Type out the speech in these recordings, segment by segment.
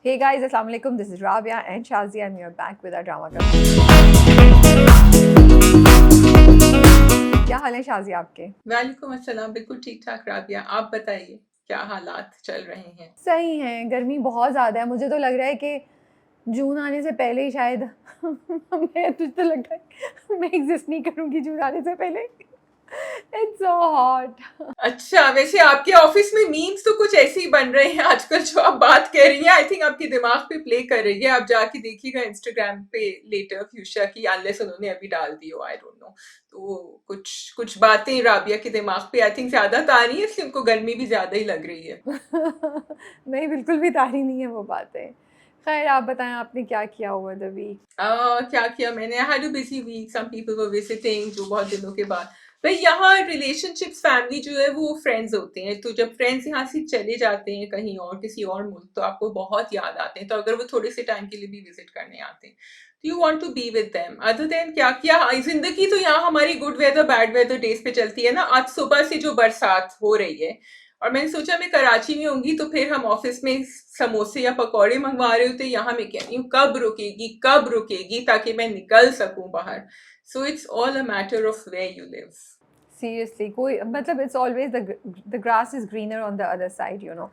Hey guys, Assalamu alaikum. This is Rabia and Shazia, and we are back with our drama club. क्या हाल है शाजिया आपके? वालेकुम अस्सलाम। बिल्कुल ठीक ठाक राबिया, आप बताइए क्या हालात चल रहे हैं? सही है, गर्मी बहुत ज़्यादा है। मुझे तो लग रहा है कि जून आने से पहले ही शायद मुझे तो लगता है मैं एग्जिस्ट नहीं करूँगी जून आने से पहले। It's so hot. अच्छा, वैसे आपके ऑफिस में मीम्स तो कुछ ऐसे ही बन रहे हैं आजकल जो आप बात कह रही हैं। आई थिंक आपके दिमाग पे प्ले कर रही है। आप जाके देखिएगा इंस्टाग्राम पे लेटर फ्यूचर की, अनलेस उन्होंने अभी डाल दी हो, आई डोंट नो। तो कुछ कुछ बातें राबिया के दिमाग पे आई थिंक ज्यादा तारी है, इसलिए उनको गर्मी भी ज्यादा ही लग रही है। नहीं, बिल्कुल भी तारी नहीं है वो बातें। खैर आप बताएं आपने क्या किया ओवर द वीक? क्या किया मैंने? I had a busy week, some people were visiting, जो बहुत दिनों के बाद। भाई यहाँ रिलेशनशिप्स, फैमिली जो है वो फ्रेंड्स होते हैं, तो जब फ्रेंड्स यहाँ से चले जाते हैं कहीं और, किसी और मुल्क, तो आपको बहुत याद आते हैं। तो अगर वो थोड़े से टाइम के लिए भी विजिट करने आते हैं तो you want to be with them. Other than क्या किया, जिंदगी तो यहाँ हमारी good weather bad weather days पे चलती है ना। आज सुबह से जो बरसात हो रही है, और मैंने सोचा मैं कराची में होंगी तो फिर हम ऑफिस में समोसे या पकौड़े मंगवा रहे होते, यहाँ मैं कह रही हूँ कब रुकेगी ताकि मैं निकल सकूं बाहर। So it's all a matter of where you live. Seriously कोई मतलब it's always the grass is greener on the other side, you know.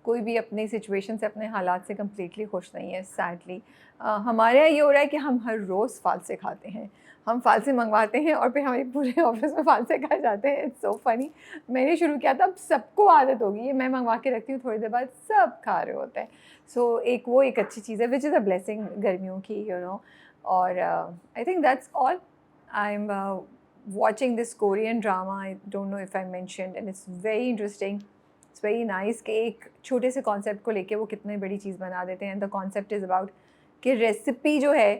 कोई भी अपनी सिचुएशन से, अपने हालात से कम्प्लीटली खुश नहीं है, सैडली। हमारे यहाँ ये हो रहा है कि हम हर रोज़ फालसे खाते हैं। हम फालसे मंगवाते हैं और फिर हमारे पूरे ऑफिस में फालसे खाए जाते हैं। It's so funny. मैंने शुरू किया था, अब सबको आदत होगी ये। मैं मंगवा के रखती हूँ, थोड़ी देर बाद सब खा रहे होते हैं। सो एक अच्छी चीज़ है, विच इज़ अ ब्लेसिंग गर्मियों की, यू नो। और आई think that's all. I am watching this Korean drama. I don't know if I mentioned, and it's very interesting. It's very nice कि एक छोटे से कॉन्सेप्ट को लेके वो कितने बड़ी चीज़ बना देते हैं। द कॉन्सेप्ट इज़ अबाउट कि रेसिपी जो है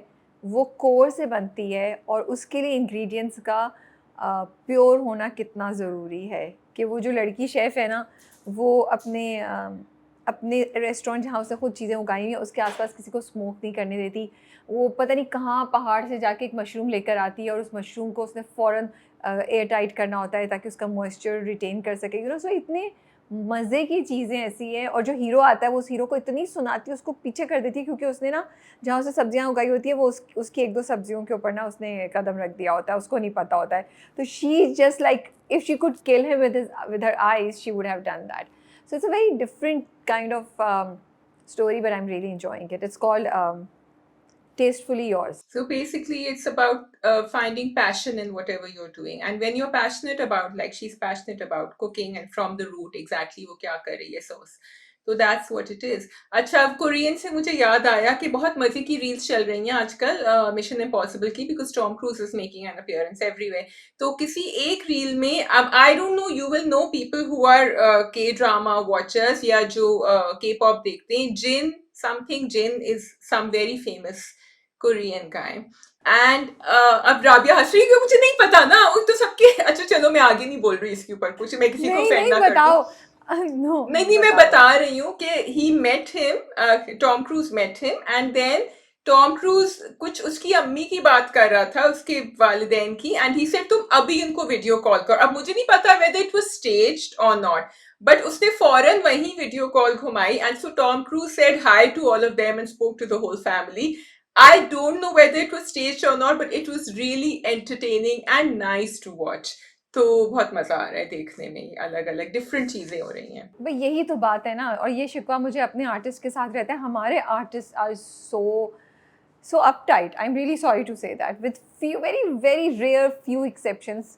वो कोर से बनती है और उसके लिए इंग्रेडिएंट्स का प्योर होना कितना ज़रूरी है। कि वो जो लड़की शेफ़ है ना, वो अपने रेस्टोरेंट जहाँ उसने खुद चीज़ें उगाई हुई हैं उसके आसपास किसी को स्मोक नहीं करने देती। वो पता नहीं कहाँ पहाड़ से जाके एक मशरूम लेकर आती है और उस मशरूम को उसने फ़ौरन एयर टाइट करना होता है ताकि उसका मॉइस्चर रिटेन कर सके, यू नो। सो इतने मज़े की चीज़ें ऐसी हैं। और जो हीरो आता है वो उस हीरो को इतनी सुनाती है, उसको पीछे कर देती है, क्योंकि उसने ना जहाँ उसने सब्जियाँ उगाई होती है वो उसकी एक दो सब्जियों के ऊपर ना उसने कदम रख दिया होता है, उसको नहीं पता होता है। तो she is just like, if she could kill him with her eyes she would have done that. So it's a very different kind of story, but I'm really enjoying it. It's called Tastefully Yours. So basically, it's about finding passion in whatever you're doing. And when you're passionate about, like she's passionate about cooking and from the root, exactly वो क्या कर रही है sauce. So that's what it is. अच्छा, अब Korean से मुझे याद आया कि बहुत मजे की रील्स चल रही हैं आजकल मिशन इम्पॉसिबल की, because Tom Cruise is making an appearance everywhere. तो किसी एक रील में, अब I don't know, you will know people who are K drama watchers या जो के पॉप देखते हैं, Jin something Jin is some very famous Korean guy. And अब राबिया हंस रही है कि मुझे नहीं पता ना, वो तो सबके। अच्छा चलो, मैं आगे नहीं बोल रही इसके ऊपर कुछ, मैं किसी को नहीं ऑफेंड नहीं ना कर दूं। बताओ। नो नहीं नहीं, मैं बताओ। बता रही हूँ कि he met him, Tom Cruise met him, and then Tom Cruise कुछ उसकी अम्मी की बात कर रहा था, उसके वालिदैन की, एंड ही सेड तुम अभी इनको वीडियो कॉल कर। अब मुझे नहीं पता वेदर इट वाज स्टेज्ड और नॉट, बट उसने फौरन वही वीडियो कॉल घुमाई, and so Tom Cruise said hi to all of them and spoke to the whole family. I don't know whether it was staged or not, but it was really entertaining and nice to watch. तो बहुत मजा आ रहा है देखने में, अलग अलग different चीजें हो रही हैं। भाई यही तो बात है ना। और ये शिकवा मुझे अपने आर्टिस्ट के साथ रहता है। हमारे artist are so uptight. I'm really sorry to say that, with few very rare few exceptions.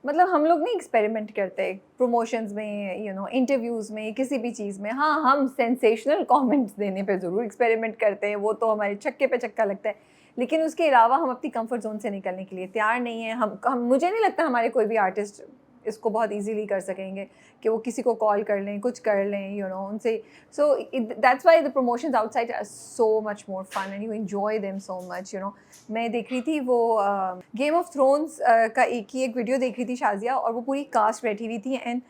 मतलब हम लोग नहीं एक्सपेरिमेंट करते प्रमोशंस में, यू नो, इंटरव्यूज़ में, किसी भी चीज़ में। हाँ, हम सेंसेशनल कमेंट्स देने पे ज़रूर एक्सपेरिमेंट करते हैं, वो तो हमारे छक्के पे छक्का लगता है। लेकिन उसके अलावा हम अपनी कंफर्ट जोन से निकलने के लिए तैयार नहीं है। हम मुझे नहीं लगता हमारे कोई भी आर्टिस्ट इसको बहुत इजीली कर सकेंगे कि वो किसी को कॉल कर लें, कुछ कर लें, यू नो, उनसे। So that's why the promotions outside are so much more fun and you enjoy them so much, you know. मैं देख रही थी वो गेम ऑफ थ्रोन्स का एक वीडियो देख रही थी शाजिया, और वो पूरी कास्ट बैठी हुई थी, and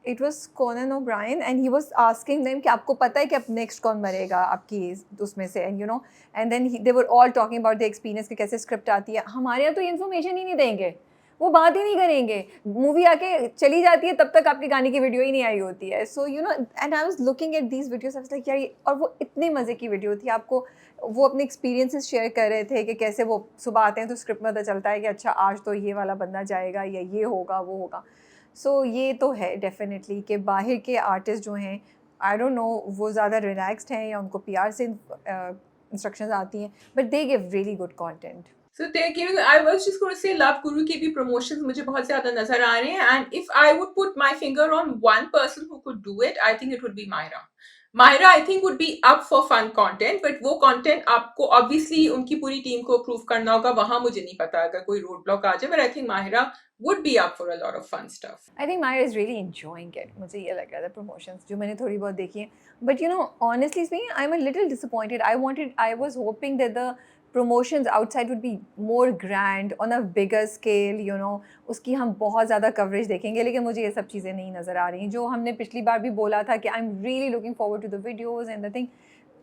it was Conan O'Brien, and he was asking them कि आपको पता है कि अब नेक्स्ट कौन मरेगा आपकी उसमें से, and you know. And then they were all talking about the experience कि कैसे स्क्रिप्ट आती है। हमारे यहाँ तो ये इन्फॉर्मेशन ही नहीं देंगे। वो बात ही नहीं करेंगे, मूवी आके चली जाती है तब तक आपके गाने की वीडियो ही नहीं आई होती है। So you know, and I was looking at these videos, I was like यार और वो इतने मज़े की वीडियो थी। आपको वो अपने एक्सपीरियंसेस शेयर कर रहे थे कि कैसे वो सुबह आते हैं तो स्क्रिप्ट में पता चलता है कि अच्छा आज तो ये वाला बंदा जाएगा या ये होगा वो होगा। सो ये तो है डेफिनेटली कि बाहर के आर्टिस्ट जो हैं, आई डोंट नो वो ज़्यादा रिलैक्स्ड हैं या उनको पीआर से इंस्ट्रक्शंस आती हैं, but they give really good content. So they're giving. I was just going to say, Love Guru के भी promotions मुझे बहुत ज़्यादा नज़र आ रहे हैं. And if I would put my finger on one person who could do it, I think it would be Myra. Myra, I think, would be up for fun content, but वो content आपको obviously उनकी पूरी team को approve करना होगा. वहाँ मुझे नहीं पता अगर कोई roadblock आ जाए, but I think Myra would be up for a lot of fun stuff. I think Myra is really enjoying it. मुझे ये लग रहा था promotions जो मैंने थोड़ी बहुत देखी हैं. But you know, honestly speaking, I'm a little disappointed. I was hoping that the promotions outside would be more grand on a bigger scale. You know, उसकी हम बहुत ज़्यादा coverage देखेंगे, लेकिन मुझे ये सब चीज़ें नहीं नज़र आ रही. जो हमने पिछली बार भी बोला था कि I'm really looking forward to the videos and the thing,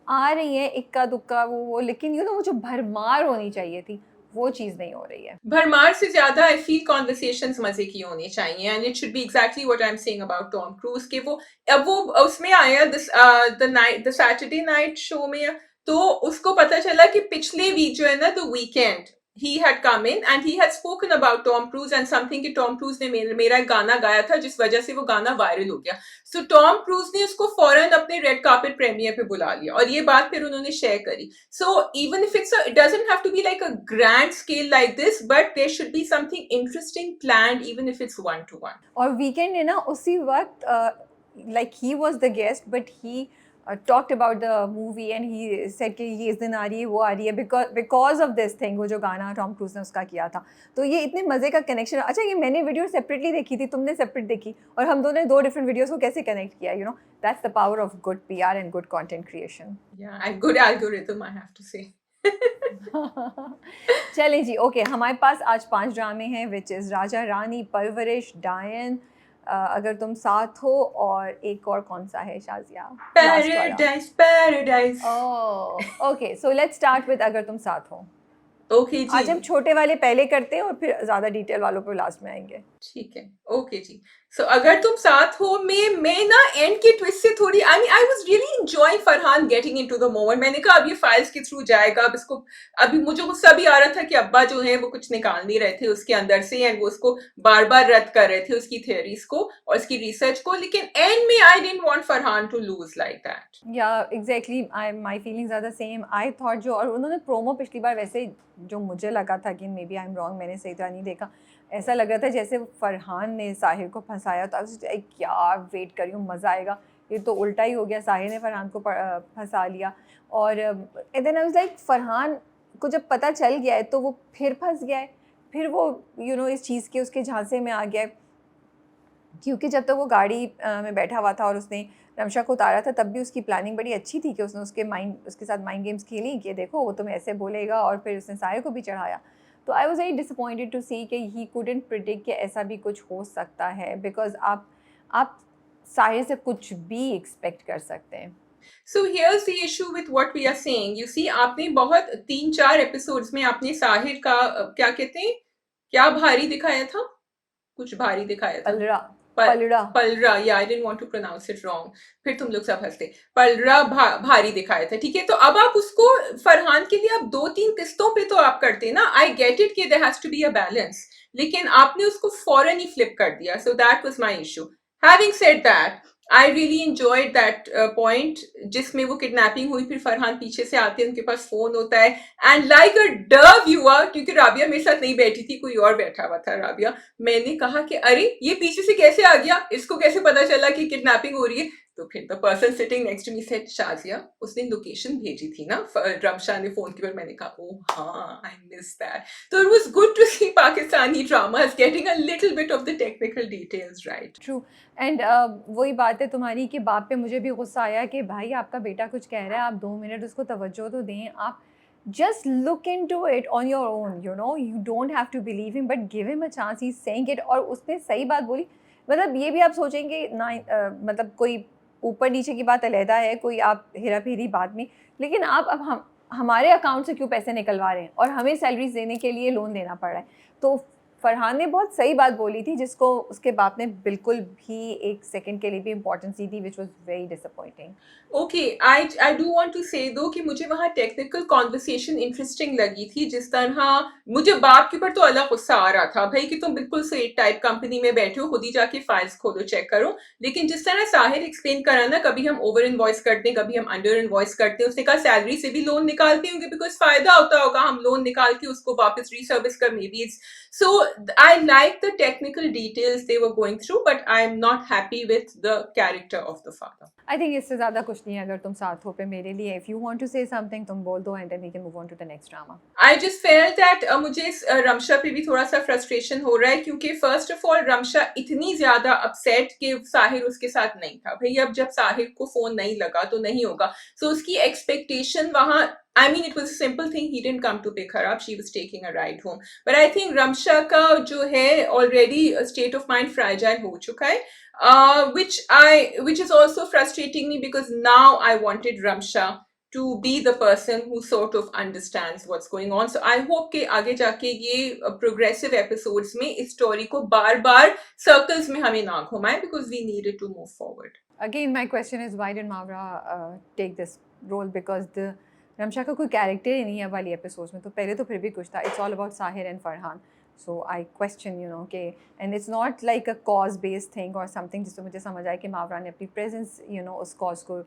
आ रही है इक्का दुक्का वो, लेकिन you know वो जो भरमार होनी चाहिए थी वो चीज़ नहीं हो रही है. भरमार से ज्यादा आई फील कॉन्वर्सेशंस मजे की होनी चाहिए and it should be exactly what I am saying about Tom cruise के वो अब वो उसमें आया द सैटरडे नाइट शो में तो उसको पता चला कि पिछले वीक जो है ना the weekend he had come in and he had spoken about Tom Cruise and something कि Tom Cruise ने मेरा एक गाना गाया था जिस वजह से वो गाना वायरल हो गया. So Tom Cruise ने उसको फौरन अपने रेड कार्पेट प्रीमियर पे बुला लिया और ये बात फिर उन्होंने शेयर करी. So even if it doesn't have to be like a grand scale like this, but there should be something interesting planned even if it's one to one. और वीकेंड है ना उसी वक्त like he was the guest but he talked about the movie and he said कि ये इस दिन आ रही है वो आ रही है because of this thing, वो जो गाना टॉम क्रूज ने उसका किया था. तो ये इतने मज़े का कनेक्शन. अच्छा ये मैंने वीडियो सेपरेटली देखी थी, तुमने सेपरेट देखी और हम दोनों ने दो डिफरेंट वीडियोस को कैसे कनेक्ट किया. You know, that's the power of good PR and good content creation. Yeah, and good algorithm I have to say. चलें जी, ओके हमारे पास आज 5 ड्रामे हैं विच इज़ राजा रानी, परवरिश, डायन, अगर तुम साथ हो और एक और कौन सा है Shazia? Paradise, paradise. Oh okay, so let's start with अगर तुम साथ हो. ओके जी. आज हम छोटे वाले पहले करते हैं और फिर ज़्यादा डिटेल वालों पे लास्ट में आएंगे. ठीक है. ओके जी. सो अगर तुम साथ हो मैं ना एंड के ट्विस्ट से थोड़ी I was really enjoying Farhan getting into the moment. मैंने कहा अब ये फाइल्स के थ्रू जाएगा, अब इसको अभी मुझे गुस्सा भी आ रहा था कि अब्बा जो है वो कुछ निकाल नहीं रहे थे उसके अंदर से एंड वो उसको बार बार रद्द कर रहे थे उसकी थ्योरीज को और उसकी रिसर्च को, लेकिन एंड में I didn't want Farhan to lose like that. Yeah exactly, my feelings are the same. I thought जो, और उन्होंने प्रोमो पिछली बार वैसे जो मुझे लगा था कि maybe I am wrong, मैंने सही तरह नहीं देखा, ऐसा लग रहा था जैसे फरहान ने साहिर को फंसाया. तो क्या वेट करी हूँ, मज़ा आएगा. ये तो उल्टा ही हो गया, साहिर ने फरहान को फंसा लिया. और then I was like Farhan को जब पता चल गया है तो वो फिर फंस गया है, फिर वो यू नो इस चीज़ के उसके झांसे में आ गया है. क्योंकि जब तक वो गाड़ी में बैठा हुआ था और उसने रमशा को उतारा था तब भी उसकी प्लानिंग बड़ी अच्छी थी कि उसने उसके साथ माइंड गेम्स खेली कि देखो वो तुम्हें ऐसे बोलेगा, और फिर उसने साहिर को भी चढ़ाया. तो I was very disappointed to see कि ही कुडंट प्रिडिक्ट कि ऐसा भी कुछ हो सकता है, बिकॉज आप साहिर से कुछ भी एक्सपेक्ट कर सकते हैं. So here's the issue with what we are saying. You see, आपने बहुत 3-4 एपिसोड्स में आपने साहिर का क्या कहते हैं, क्या भारी दिखाया था, कुछ भारी दिखाया था. पलरा, या I didn't want to pronounce it wrong, फिर तुम लोग सब हंसते. पलरा भारी दिखाया था. ठीक है, तो अब आप उसको फरहान के लिए आप 2-3 किस्तों पे तो आप करते ना. आई गेट इट कि there has to be a balance, लेकिन आपने उसको फौरन ही फ्लिप कर दिया. So that was my issue. Having said that, I really enjoyed that point जिसमें वो किडनैपिंग हुई, फिर फरहान पीछे से आते हैं, उनके पास फोन होता है and like a dove you are, क्योंकि राबिया मेरे साथ नहीं बैठी थी, कोई और बैठा हुआ था. राबिया, मैंने कहा कि अरे ये पीछे से कैसे आ गया, इसको कैसे पता चला कि किडनैपिंग हो रही है. तो फिर the person sitting next to me said, Shazia उसने लोकेशन भेजी थी ना रमशा ने फोन की, पर मैंने कहा ओह हाँ, आई मिस दैट. तो it was good to see Pakistani dramas getting a little bit of the technical details right. True. And वही बात है तुम्हारी कि बाप पे मुझे भी गुस्सा आया कि भाई आपका बेटा कुछ कह रहा है, आप 2 मिनट उसको तवज्जो तो दें. आप just look into it on your own, you know, you don't have to believe him but give him a chance, he's saying it. और उसने सही बात बोली. मतलब ये भी आप सोचेंगे ना, मतलब कोई ऊपर नीचे की बात अलहदा है, कोई आप हेरा फेरी बात में, लेकिन आप अब हमारे अकाउंट से क्यों पैसे निकलवा रहे हैं और हमें सैलरीज देने के लिए लोन देना पड़ रहा है. तो फरहान ने बहुत सही बात बोली थी जिसको उसके बाप ने बिल्कुल भी एक सेकंड के लिए भी इम्पोर्टेंस दी थी, which was very disappointing. Okay, I do want to say दो कि मुझे वहाँ टेक्निकल कॉन्वर्सेशन इंटरेस्टिंग लगी थी। जिस तरह मुझे बाप के ऊपर तो अलग गुस्सा आ रहा था भाई कि तुम बिल्कुल से टाइप कंपनी में बैठे हो, खुद ही जाके फाइल्स खोलो, चेक करो। लेकिन जिस तरह साहिर एक्सप्लेन करा ना, कभी हम ओवर इनवॉइस करते हैं, कभी हम अंडर इनवॉइस करते हैं। उसने कहा सैलरी से भी लोन निकालते होंगे बिकॉज फायदा होता होगा, हम लोन निकाल के उसको वापस रीसर्विस कर, may be it's so I like the technical details they were going through, but I am not happy with the character of the father. I think इससे ज़्यादा कुछ नहीं है अगर तुम साथ हो पे मेरे लिए। If you want to say something तुम बोल दो and then we can move on to the next drama. I just felt that मुझे इस रमशा पे भी थोड़ा सा फ्रस्ट्रेशन हो रहा है, क्योंकि फर्स्ट ऑफ ऑल रमशा इतनी ज्यादा अपसेट कि साहिर उसके साथ नहीं था। भाई अब जब साहिर को फोन नहीं लगा तो नहीं होगा, so उसकी एक्सपेक्टेशन वहां, I mean, it was a simple thing. He didn't come to pick her up. She was taking a ride home. But I think Ramsha का जो है already state of mind fragile हो चुका है, which is also frustrating me because now I wanted Ramsha to be the person who sort of understands what's going on. So I hope कि आगे जाके ये progressive episodes में इस story को बार-बार circles में हमें ना घुमाएं, because we need it to move forward. Again, my question is why did Mavra take this role? Because the Ramsha का कोई कैरेक्टर ही नहीं है वाली एपिसोड्स में, तो पहले तो फिर भी कुछ था। It's all about Sahir and Farhan, so I question you know के, and it's not like a cause based thing और समथिंग जिससे मुझे समझ आया कि मावरा ने अपनी प्रेजेंस यू नो उस कॉज को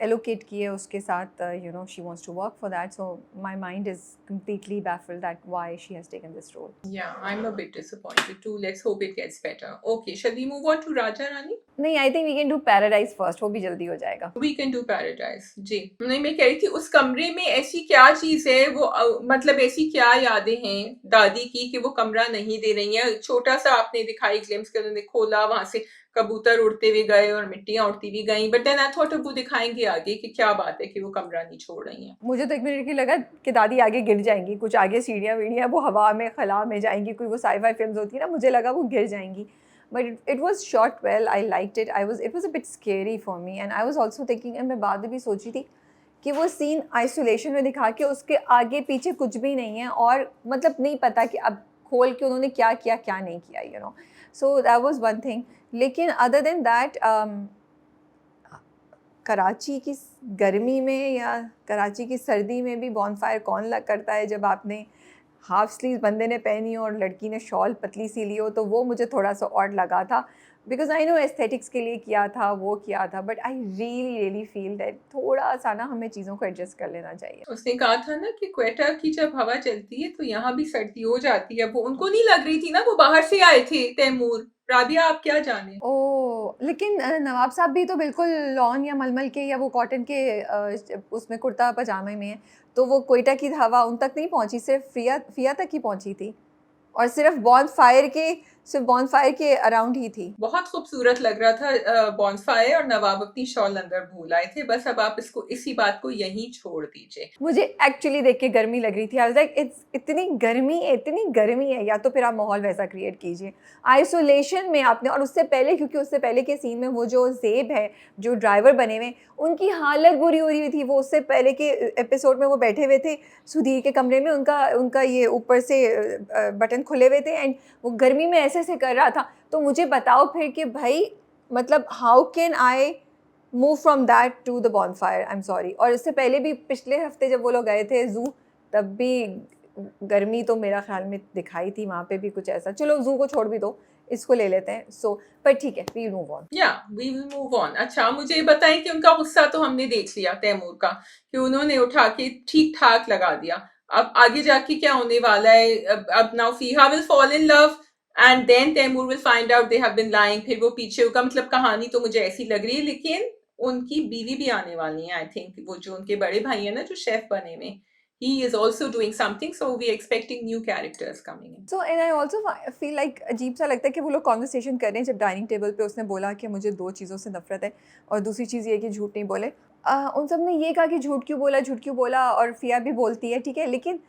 एलोकेट किए उसके साथ, you know she wants to work for that. So my mind is completely baffled that why she has taken this role. Yeah, I'm a bit disappointed too. Let's hope it gets better. Okay, shall we move on to Raja Rani? नहीं, I think we can do Paradise first, वो भी जल्दी हो जाएगा। We can do Paradise जी। नहीं, मैं कह रही थी उस कमरे में ऐसी क्या चीज है वो, मतलब ऐसी क्या यादें हैं दादी की कि वो कमरा नहीं दे रही है। छोटा सा आपने दिखाई ग्लिम्स के, उन्होंने खोला, वहां से कबूतर उड़ते हुए गए और मिट्टियां उड़ती हुई गई, बट देन आई थॉट अब वो दिखाएंगे आगे कि क्या बात है कि वो कमरा नहीं छोड़ रही हैं। मुझे तो एक मिनट की लगा कि दादी आगे गिर जाएंगी, कुछ आगे सीढ़ियाँ वीढ़ियाँ वो हवा में खला में जाएंगी, कोई वो साई-फाई फिल्म्स होती है ना, मुझे लगा वो गिर जाएंगी। But it was shot well, I liked it. It was a bit scary for me and I was also thinking, and मैं बाद में भी सोची थी कि वो सीन आइसोलेशन में दिखा के उसके आगे पीछे कुछ भी नहीं है और मतलब नहीं पता कि अब खोल के उन्होंने क्या किया क्या नहीं किया, you know. So that was one thing. लेकिन अदर देन दैट कराची की गर्मी में या कराची की सर्दी में भी बॉनफायर कौन करता है जब आपने हाफ स्लीव बंदे ने पहनी हो और लड़की ने शॉल पतली सी ली हो, तो वो मुझे थोड़ा सा ऑड लगा था। बिकॉज आई नो एस्थेटिक्स के लिए किया था, वो किया था, but I really feel that थोड़ा सा ना हमें चीज़ों को एडजस्ट कर लेना चाहिए। उसने कहा था ना कि क्वेटा की जब हवा चलती है तो यहाँ भी सर्दी हो जाती है। वो उनको नहीं लग रही थी ना, वो बाहर से आए थे तैमूर। राबिया आप क्या जाने। ओह, लेकिन नवाब साहब भी तो बिल्कुल लॉन या मलमल के या वो कॉटन के उसमें कुर्ता पजामे में हैं, तो वो कोयटा की हवा उन तक नहीं पहुंची, सिर्फ फिया तक ही पहुंची थी और सिर्फ बॉनफायर के अराउंड ही थी। बहुत खूबसूरत लग रहा था बॉनफायर, और नवाब अपनी शॉल अंदर भूल आए थे। बस अब आप इसी बात को यहीं छोड़ दीजिए। मुझे एक्चुअली देख के गर्मी लग रही थी। आई वाज लाइक इट्स इतनी गर्मी है, या तो फिर आप माहौल वैसा क्रिएट कीजिए। आइसोलेशन में आपने, और उससे पहले, क्योंकि उससे पहले के सीन में वो जो ज़ेब है जो ड्राइवर बने हुए, उनकी हालत बुरी हो रही थी। वो उससे पहले के एपिसोड में वो बैठे हुए थे सुधीर के कमरे में, उनका ये ऊपर से बटन खुले हुए थे एंड वो गर्मी में ऐसे कर रहा था। तो मुझे बताओ फिर कि भाई मतलब how can I move from that to the bonfire. I am sorry. और इससे पहले भी पिछले हफ्ते जब वो लोग गए थे जू, तब भी गर्मी तो मेरा ख्याल में दिखाई थी वहाँ पे भी कुछ ऐसा। चलो जू को छोड़ भी दो, इसको ले लेते हैं। सो पर ठीक है, वी मूव ऑन। या वी विल मूव ऑन। अच्छा, मुझे ये बताएं कि उनका गुस्सा तो हमने देख लिया तैमूर का, कि उन्होंने उठा के ठीक ठाक लगा दिया। अब आगे जाके क्या होने वाला है? अब now Fiha will fall in love and then Taimur will find out they have been lying. फिर वो पीछे होगा, मतलब कहानी तो मुझे ऐसी लग रही है। लेकिन उनकी बीवी भी आने वाली है, आई थिंक। वो जो उनके बड़े भाई है ना, जो शेफ बने हुए, he is also doing something, so we are expecting new characters coming in. So and I also feel like अजीब सा लगता है कि वो लोग कॉन्वर्सेशन कर रहे हैं जब डाइनिंग टेबल पे उसने बोला कि मुझे 2 चीज़ों से नफरत है और दूसरी चीज़ ये कि झूठ नहीं बोले। उन सब ने ये कहा कि झूठ क्यों बोला, और फिया भी बोलती है, ठीक है, लेकिन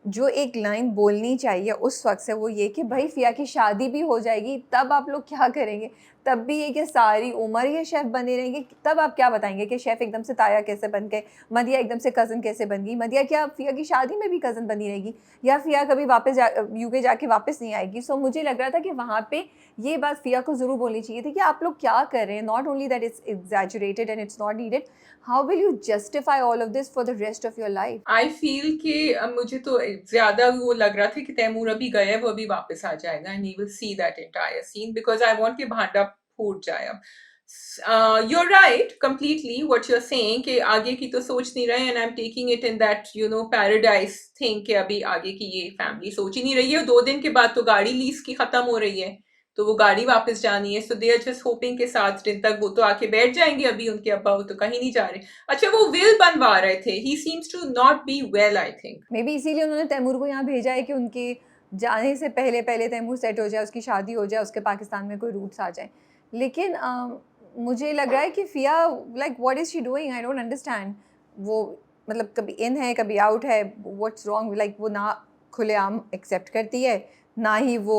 जो एक लाइन बोलनी चाहिए उस वक़्त से वो ये कि भाई फ़िया की शादी भी हो जाएगी, तब आप लोग क्या करेंगे? तब भी ये कि सारी उम्र ये शेफ़ बने रहेंगे, तब आप क्या बताएँगे कि शेफ़ एकदम से ताया कैसे बन गए? मदिया एकदम से कज़न कैसे बन गई? मदिया क्या फ़िया की शादी में भी कज़न बनी रहेगी? या फ़िया कभी वापस यूके जाके वापस नहीं आएगी? सो मुझे लग रहा था कि वहाँ पे ये बात फ़िया को ज़रूर बोलनी चाहिए थी कि आप लोग क्या कर रहे हैं? Not only that it's exaggerated and it's not needed, how will you justify all of this for the rest of your life? I feel कि मुझे तो ज़्यादा वो लग रहा था कि तैमूर अभी गया है, वो अभी वापस आ जाएगा and he will see that entire scene because I want कि भांडा फूट जाए अब। You're right completely what you're saying कि आगे की तो सोच नहीं रहे, and I'm taking it in that paradise thing कि अभी आगे की ये फैमिली सोच ही नहीं रही है। 2 दिन के बाद तो गाड़ी लीज की खत्म हो रही है, तो वो गाड़ी वापस जानी है, सो दे आर जस्ट होपिंग के 7 दिन तक वो तो आके बैठ जाएंगे। अभी उनके अब्बा वो तो कहीं नहीं जा रहे। अच्छा, वो विल बनवा रहे थे, he seems to not be well I think. Maybe इसीलिए उन्होंने तैमूर को यहाँ भेजा है कि उनके जाने से पहले पहले तैमूर सेट हो जाए, उसकी शादी हो जाए, उसके पाकिस्तान में कोई रूट्स आ जाए। लेकिन मुझे लग रहा है कि Fia like what is she doing? I don't understand. वो मतलब कभी इन है, कभी आउट है, व्हाट्स रॉन्ग? लाइक वो ना खुलेआम एक्सेप्ट करती है, ना ही वो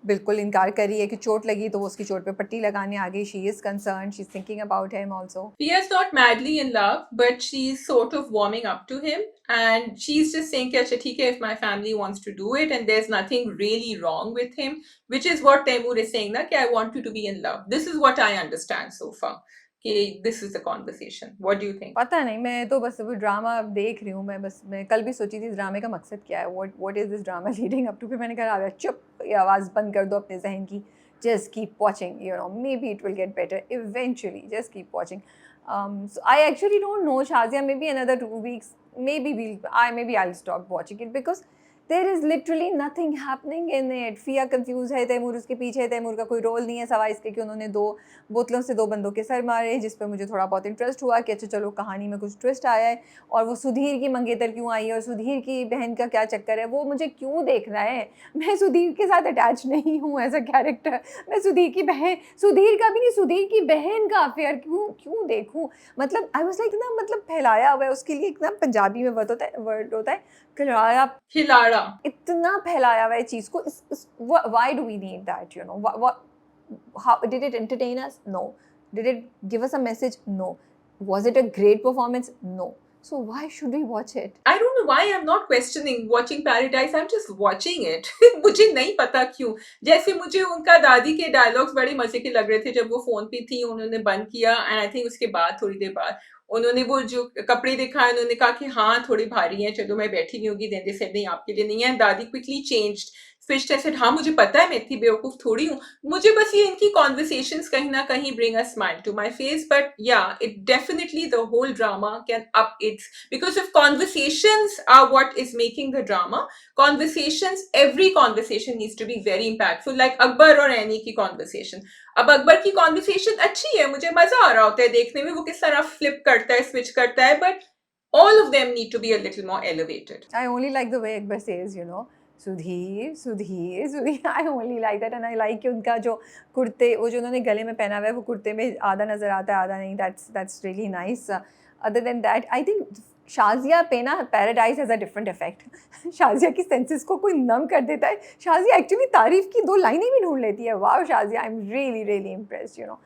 बिल्कुल इनकार कर रही है कि चोट लगी तो वो उसकी चोट पे पट्टी लगाने आ गई। She is concerned, she is thinking about him also. Pia's not madly in love, but she's sort of warming up to him, and she's just saying कि अच्छा ठीक है, if my family wants to do it and there's nothing really wrong with him, which is what Taimur is saying ना कि I want you to be in love. This is what I understand so far. कि this is the conversation. What do you think? पता नहीं, मैं तो बस वो drama देख रही हूँ। मैं कल भी सोची थी इस ड्रामे का मकसद क्या है, what is this drama leading up to? फिर मैंने कहा चुप, ये आवाज़ बंद कर दो अपने जहन की, just keep watching, may be it will get better eventually, just keep watching. So I actually don't know Shazia, may be another 2 weeks, maybe I'll stop watching it because there is literally nothing happening in it. Fia confuse है, तैमूर उसके पीछे है, तैमूर का कोई role नहीं है सिवाय इसके कि उन्होंने 2 बोतलों से 2 बंदों के सर मारे, जिस पे मुझे थोड़ा बहुत इंटरेस्ट हुआ कि अच्छा चलो कहानी में कुछ ट्विस्ट आया है। और वो सुधीर की मंगेतर क्यों आई है और सुधीर की बहन का क्या चक्कर है, वो मुझे क्यों देखना है? मैं सुधीर के साथ अटैच नहीं हूँ एज अ कैरेक्टर। मैं सुधीर की बहन, सुधीर का भी नहीं, सुधीर की बहन का अफेयर क्यों देखूँ? मतलब आई वाज लाइक, इतना मतलब फैलाया हुआ है उसके लिए, इतना पंजाबी में वर्ड होता है खिलाया, खिलाड़ा। इतना फैलाया हुआ है चीज़ को। Why do we need that? How did it entertain us? No. Did it give us a message? No. Was it a great performance? No. So why should we watch it? I don't know why I'm not questioning watching Paradise. I'm just watching it. मुझे नहीं पता क्यों। जैसे मुझे उनका दादी के dialogues बड़े मजे के लग रहे थे जब वो फोन पे थी, उन्होंने बंद किया एंड आई थिंक उसके बाद थोड़ी देर बाद उन्होंने वो जो कपड़े दिखाए, उन्होंने कहा कि हाँ थोड़े भारी हैं, चलो मैं बैठी नहीं होगी। देन दे सेड नहीं आपके लिए नहीं है। दादी quickly changed, switched and said हाँ मुझे पता है, मैं इतनी बेवकूफ थोड़ी हूँ। मुझे बस ये इनकी कॉन्वर्सेशंस कहीं ना कहीं bring a smile to my face, but yeah it definitely the whole drama can up its, because if conversations are what is making the drama, every conversation needs to be very impactful, like Akbar और Annie की conversation. अब अकबर की conversation अच्छी है, मुझे मजा आ रहा होता है देखने में, वो किस तरह flip करता है, switch करता है, but all of them need to be a little more elevated. I only like the way Akbar says, Sudhir Sudhir Sudhir. I only like that and I like कि उनका जो कुर्ते, वो जो उन्होंने गले में पहना हुआ है, वो कुर्ते में आधा नज़र आता है आधा नहीं। That's really nice. Other than that I think Shazia पे ना paradise has a different effect. Shazia की सेंसेस को कोई नम कर देता है। शाज़िया एक्चुअली तारीफ़ की 2 लाइनें भी ढूंढ लेती है। Wow Shazia, I am really really impressed.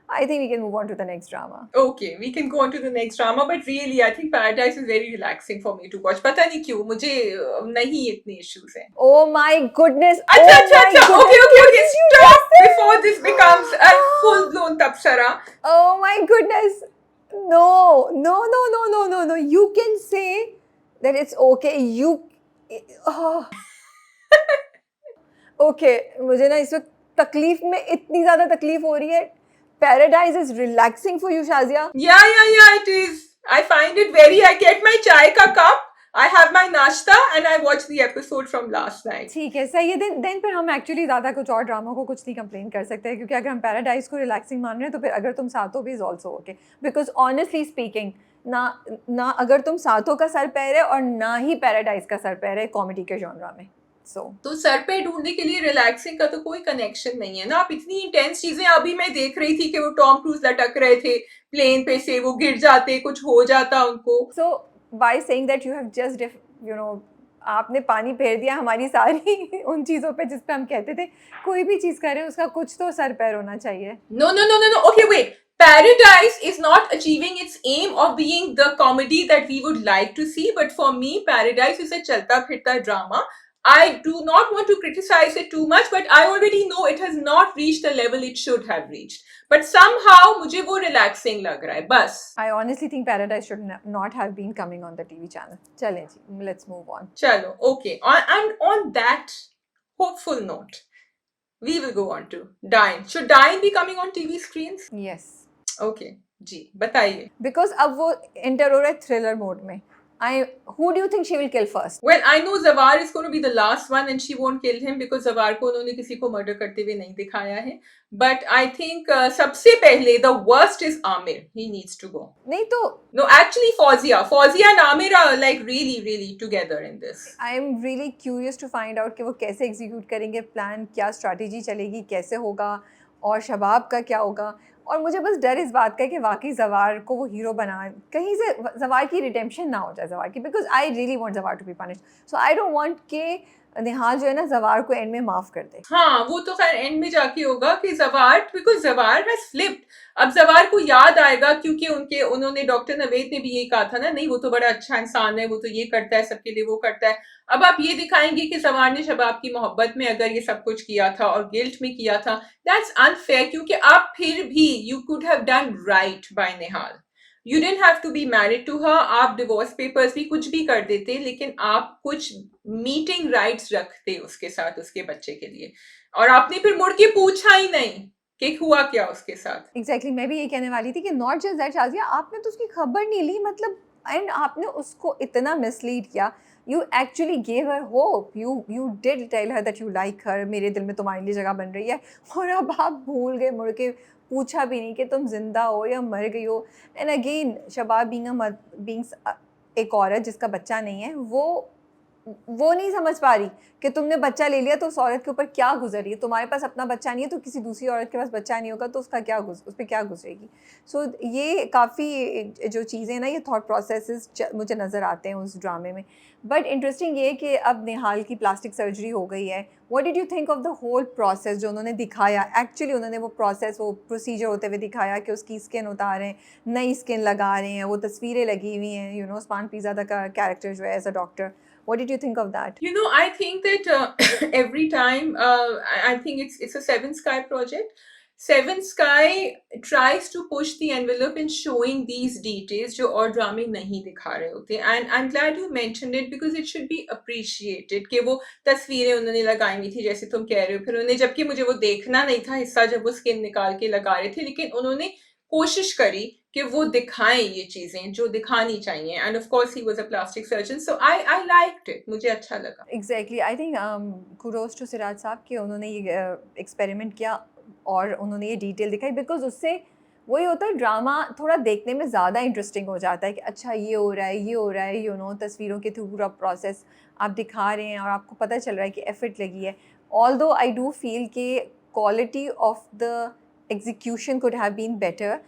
I think we can move on to the next drama. Okay, we can go on to the next drama, but really, I think Paradise is very relaxing for me to watch. पता नहीं क्यों, मुझे नहीं इतने issues हैं। Oh my goodness! अच्छा Oh अच्छा my अच्छा, goodness! okay okay What okay, did you stop just say? before this becomes a full blown tapsara. Oh my goodness! No, no, no, no, no, no, no. You can say that it's okay. Oh. Okay, मुझे ना इस वक्त तकलीफ में इतनी ज़्यादा तकलीफ हो रही है। Paradise is relaxing for you, Shazia. Yeah, it is. I find it very. I get my chai ka cup, I have my nashta, and I watch the episode from last night. ठीक है, सही है। Then फिर हम actually ज़्यादा कुछ और drama को कुछ नहीं कंप्लेन कर सकते हैं, क्योंकि अगर हम पैराडाइज को रिलैक्सिंग मान रहे हैं तो फिर अगर तुम साथों भी is also okay. Because honestly speaking, ना अगर तुम साथों का सर पैर है और ना ही पैराडाइज का सर पैर है कॉमेडी के जॉनरा में। तो सर पे ढूंढने के लिए रिलैक्सिंग का तो कोई कनेक्शन नहीं है ना। आप इतनी इंटेंस चीजें, अभी मैं देख रही थी कि वो टॉम क्रूज लटक रहे थे प्लेन पे से, वो गिर जाते, कुछ हो जाता उनको। So by saying that you have just आपने पानी फेर दिया हमारी सारी उन चीज़ों पे जिस पे हम कहते थे कोई भी चीज़ करें उसका कुछ तो सर पैर होना चाहिए. No. Okay, wait. Paradise is not achieving its aim of being the comedy that we would like to see, but for me, Paradise is a chalta phirta drama. I do not want to criticize it too much, but I already know it has not reached the level it should have reached. But somehow, मुझे वो relaxing लग रहा है, बस. I honestly think Paradise should not have been coming on the TV channel. चलें जी, let's move on. चलो, okay. And on that hopeful note, we will go on to Dine. Should Dine be coming on TV screens? Yes. Okay, जी बताइए. Because अब वो enter हो रहा है thriller mode में. Who do you think she will kill first? Well, I know Zawar is going to be the last one and she won't kill him because Zawar को उन्होंने किसी को murder करते हुए नहीं दिखाया है. But I think सबसे पहले the worst is Amir. He needs to go. नहीं तो No, actually Fawzia and Amir are like really together in this. I am really curious to find out कि वो कैसे execute करेंगे plan, क्या strategy चलेगी, कैसे होगा और शबाब का क्या होगा. और मुझे बस डर इस बात का है कि वाकई जवार को वो हीरो बना कहीं से जवार की रिडेम्पशन ना हो जाए जवार की, because I really want Jawar to be punished. So I don't want के निहाल जो है ना जवार को एंड में माफ कर दे. हाँ, वो तो खैर एंड में जाके होगा कि जवार, बिकॉज जवार हैज फ्लिप्ड. अब जवार को याद आएगा क्योंकि उन्होंने डॉक्टर नवेद ने भी यही कहा था ना, नहीं वो तो बड़ा अच्छा इंसान है, वो तो ये करता है सबके लिए, वो करता है. अब आप ये दिखाएंगे कि जवार ने शबाब की मोहब्बत में अगर ये सब कुछ किया था और गिल्ट में किया था, दैट्स अनफेयर. क्योंकि आप फिर भी you could have done right by Nihal. You didn't have to be married to her. आप डिवोर्स पेपर्स भी कुछ भी कर देते, लेकिन आप कुछ मीटिंग राइट्स रखते उसके साथ, उसके बच्चे के लिए. और आपने फिर मुड़ के पूछा ही नहीं कि हुआ क्या उसके साथ. एग्जैक्टली मैं भी ये कहने वाली थी कि नॉट जस्ट दैट शाजिया, आपने तो उसकी खबर नहीं ली, मतलब एंड आपने उसको इतना मिसलीड किया. You actually gave her hope. You did tell her that you like her. मेरे दिल में तुम्हारे लिए जगह बन रही है. और अब आप भूल गए, मुड़ के पूछा भी नहीं कि तुम जिंदा हो या मर गई हो. एंड अगेन शबाब बीइंग एक औरत जिसका बच्चा नहीं है, वो नहीं समझ पा रही कि तुमने बच्चा ले लिया तो उस औरत के ऊपर क्या गुजरी है. तुम्हारे पास अपना बच्चा नहीं है तो किसी दूसरी औरत के पास बच्चा नहीं होगा तो उसका क्या उस पर क्या गुजरेगी. सो ये काफ़ी जो चीज़ें ना, ये थॉट प्रोसेसेस मुझे नज़र आते हैं उस ड्रामे में. बट इंटरेस्टिंग ये कि अब निहाल की प्लास्टिक सर्जरी हो गई है. What did you think of the whole process जो उन्होंने दिखाया? एक्चुअली उन्होंने वो प्रोसीजर होते हुए दिखाया कि उसकी स्किन उतार रहे हैं, नई स्किन लगा रहे हैं, वो तस्वीरें लगी हुई हैं, यू नो उस्मान पीज़ादा का कैरेक्टर जो है as a doctor. What did you think of that? You know, I think that every time, I think it's a Seven Sky project. Seven Sky tries to push the envelope in showing these details जो और ड्रामे नहीं दिखा रहे होते. And I'm glad you mentioned it because it should be appreciated कि वो तस्वीरें उन्होंने लगाई हुई थी जैसे तुम कह रहे हो. फिर उन्होंने, जबकि मुझे वो देखना नहीं था हिस्सा जब वो स्किन निकाल के लगा रहे थे, लेकिन उन्होंने कोशिश करी कि वो दिखाएं ये चीजें जो दिखानी चाहिए. And of course he was a plastic surgeon, so I liked it. मुझे अच्छा लगा. Exactly I think kudos to Siraj sahab कि उन्होंने ये एक्सपेरिमेंट किया और उन्होंने ये डिटेल दिखाई, बिकॉज उससे वही होता है, ड्रामा थोड़ा देखने में ज़्यादा इंटरेस्टिंग हो जाता है कि अच्छा ये हो रहा है, यू नो तस्वीरों के थ्रू पूरा प्रोसेस आप दिखा रहे हैं और आपको पता चल रहा है कि एफर्ट लगी है. ऑल्दो आई डू फील कि quality of the execution could have been better,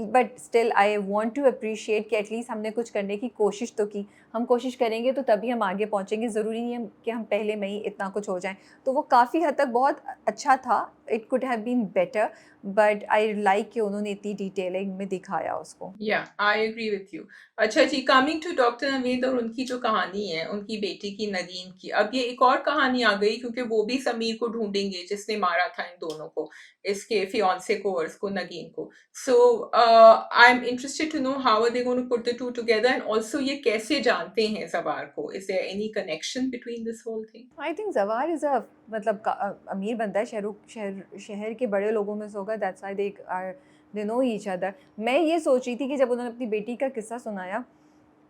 but still I want to appreciate कि एटलीस्ट हमने कुछ करने की कोशिश तो की. हम कोशिश करेंगे तो तभी हम आगे पहुँचेंगे. ज़रूरी नहीं है कि हम पहले में ही इतना कुछ हो जाएं. तो वो काफ़ी हद तक बहुत अच्छा था. It could have been better, but I like कि उन्होंने इतनी डिटेलिंग में दिखाया उसको. या आई एग्री विथ यू. अच्छा ji, coming to doctor Naveed और उनकी जो कहानी है उनकी बेटी की नदीम की, अब ये एक और कहानी आ गई क्योंकि वो भी समीर को ढूंढेंगे जिसने मारा था इन दोनों को, इसके फियांसे को और इसको नगीन को. So I am interested to know how are they going to put the two together, and also ये कैसे जानते हैं जवार को. Is there any connection between this whole thing? I think Jawar is a मतलब अमीर बंदा है, शहर के बड़े लोगों में से होगा. That's why they know each other. मैं ये सोच रही थी कि जब उन्होंने अपनी बेटी का किस्सा सुनाया